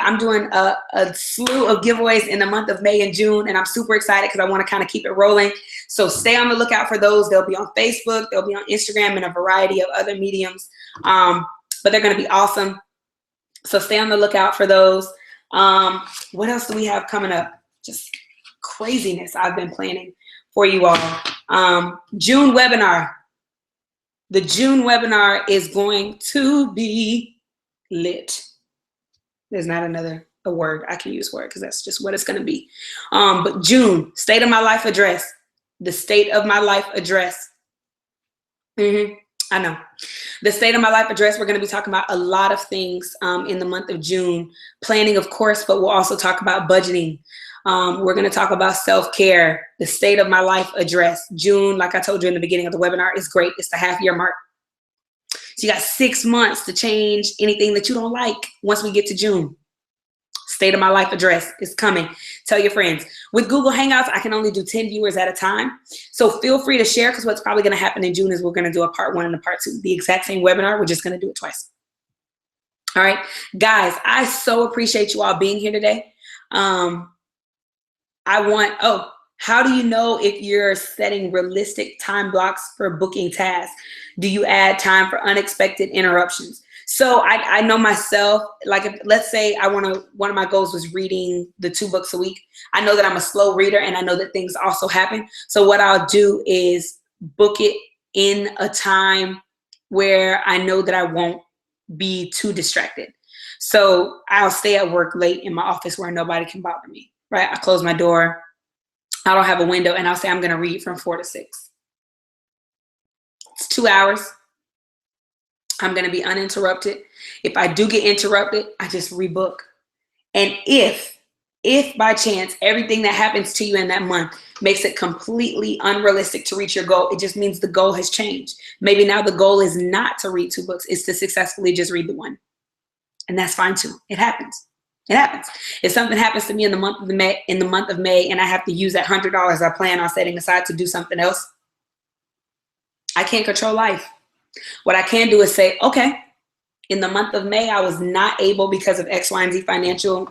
I'm doing a slew of giveaways in the month of May and June, and I'm super excited because I want to kind of keep it rolling. So stay on the lookout for those. They'll be on Facebook, they'll be on Instagram, and a variety of other mediums. But they're going to be awesome. So stay on the lookout for those. What else do we have coming up? Just craziness I've been planning for you all. June webinar. The June webinar is going to be lit. There's not a word. I can use word because that's just what it's going to be. But June, State of My Life address. The State of My Life address. I know. The State of My Life address, we're going to be talking about a lot of things in the month of June. Planning, of course, but we'll also talk about budgeting. We're going to talk about self-care. The State of My Life address. June, like I told you in the beginning of the webinar, is great. It's the half-year mark. So you got 6 months to change anything that you don't like once we get to June. State of My Life address is coming. Tell your friends. With Google Hangouts, I can only do 10 viewers at a time. So feel free to share because what's probably going to happen in June is we're going to do a part 1 and a part 2. The exact same webinar. We're just going to do it twice. All right. Guys, I so appreciate you all being here today. How do you know if you're setting realistic time blocks for booking tasks? Do you add time for unexpected interruptions? So I know myself, like if, let's say one of my goals was reading the 2 books a week. I know that I'm a slow reader and I know that things also happen. So what I'll do is book it in a time where I know that I won't be too distracted. So I'll stay at work late in my office where nobody can bother me, right? I close my door. I don't have a window, and I'll say I'm going to read from 4 to 6. It's 2 hours. I'm going to be uninterrupted. If I do get interrupted, I just rebook. And if by chance everything that happens to you in that month makes it completely unrealistic to reach your goal, it just means the goal has changed. Maybe now the goal is not to read 2 books. It's to successfully just read the 1. And that's fine too. It happens. It happens. If something happens to me in the month of May, and I have to use that $100 I plan on setting aside to do something else, I can't control life. What I can do is say, okay, in the month of May, I was not able because of X, Y, and Z financial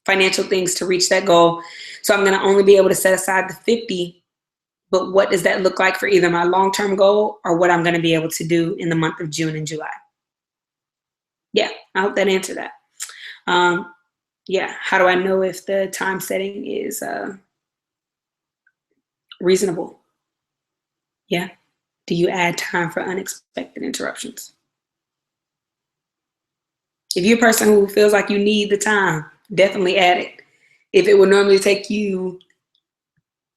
things to reach that goal. So I'm going to only be able to set aside the 50. But what does that look like for either my long-term goal or what I'm going to be able to do in the month of June and July? Yeah, I hope that answered that. Yeah, how do I know if the time setting is reasonable? Yeah. Do you add time for unexpected interruptions? If you're a person who feels like you need the time, definitely add it. If it would normally take you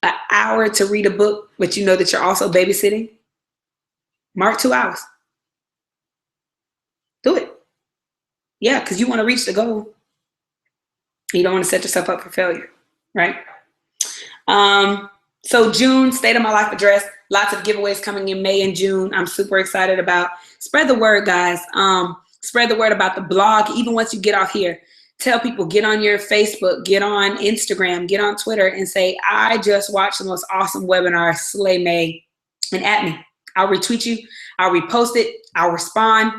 an hour to read a book, but you know that you're also babysitting, mark 2 hours. Do it. Yeah, because you want to reach the goal. You don't want to set yourself up for failure, right? So June, State of My Life address. Lots of giveaways coming in May and June. I'm super excited about. Spread the word, guys. Spread the word about the blog. Even once you get off here, Tell people, get on your Facebook, get on Instagram, get on Twitter and say, I just watched the most awesome webinar, Slay May, and at me. I'll retweet you, I'll repost it, I'll respond.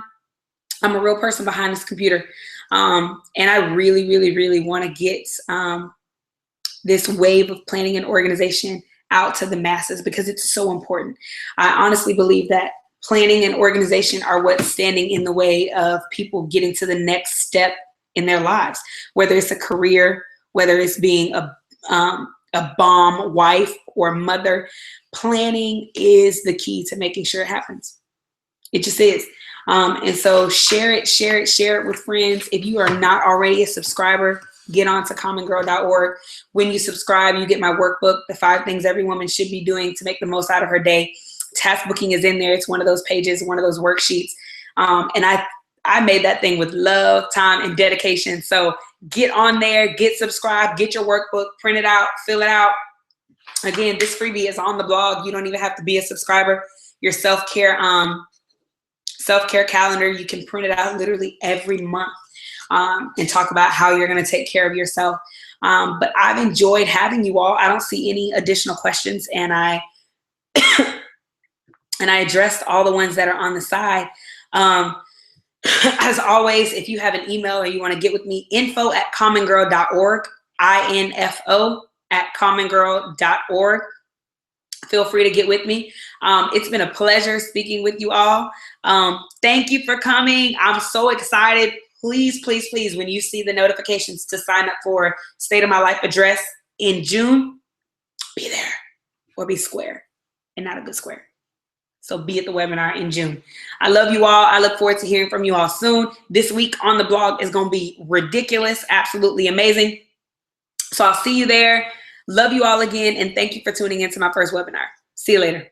I'm a real person behind this computer. And I really, really, really want to get this wave of planning and organization out to the masses because it's so important. I honestly believe that planning and organization are what's standing in the way of people getting to the next step in their lives, whether it's a career, whether it's being a bomb wife or mother. Planning is the key to making sure it happens. It just is. And so share it with friends. If you are not already a subscriber, get on to commongirl.org. When you subscribe, you get my workbook, The 5 Things Every Woman Should Be Doing to Make the Most Out of Her Day. Task booking is in there. It's one of those pages, one of those worksheets. And I made that thing with love, time, and dedication. So get on there, get subscribed, get your workbook, print it out, fill it out. Again, this freebie is on the blog. You don't even have to be a subscriber. Your self-care calendar, you can print it out literally every month and talk about how you're going to take care of yourself. But I've enjoyed having you all. I don't see any additional questions, and I addressed all the ones that are on the side. As always, if you have an email or you want to get with me, info@commongirl.org, info@commongirl.org. Feel free to get with me. It's been a pleasure speaking with you all. Thank you for coming. I'm so excited. Please, please, please, when you see the notifications to sign up for State of My Life Address in June, be there or be square and not a good square. So be at the webinar in June. I love you all. I look forward to hearing from you all soon. This week on the blog is going to be ridiculous, absolutely amazing. So I'll see you there. Love you all again. And thank you for tuning into my first webinar. See you later.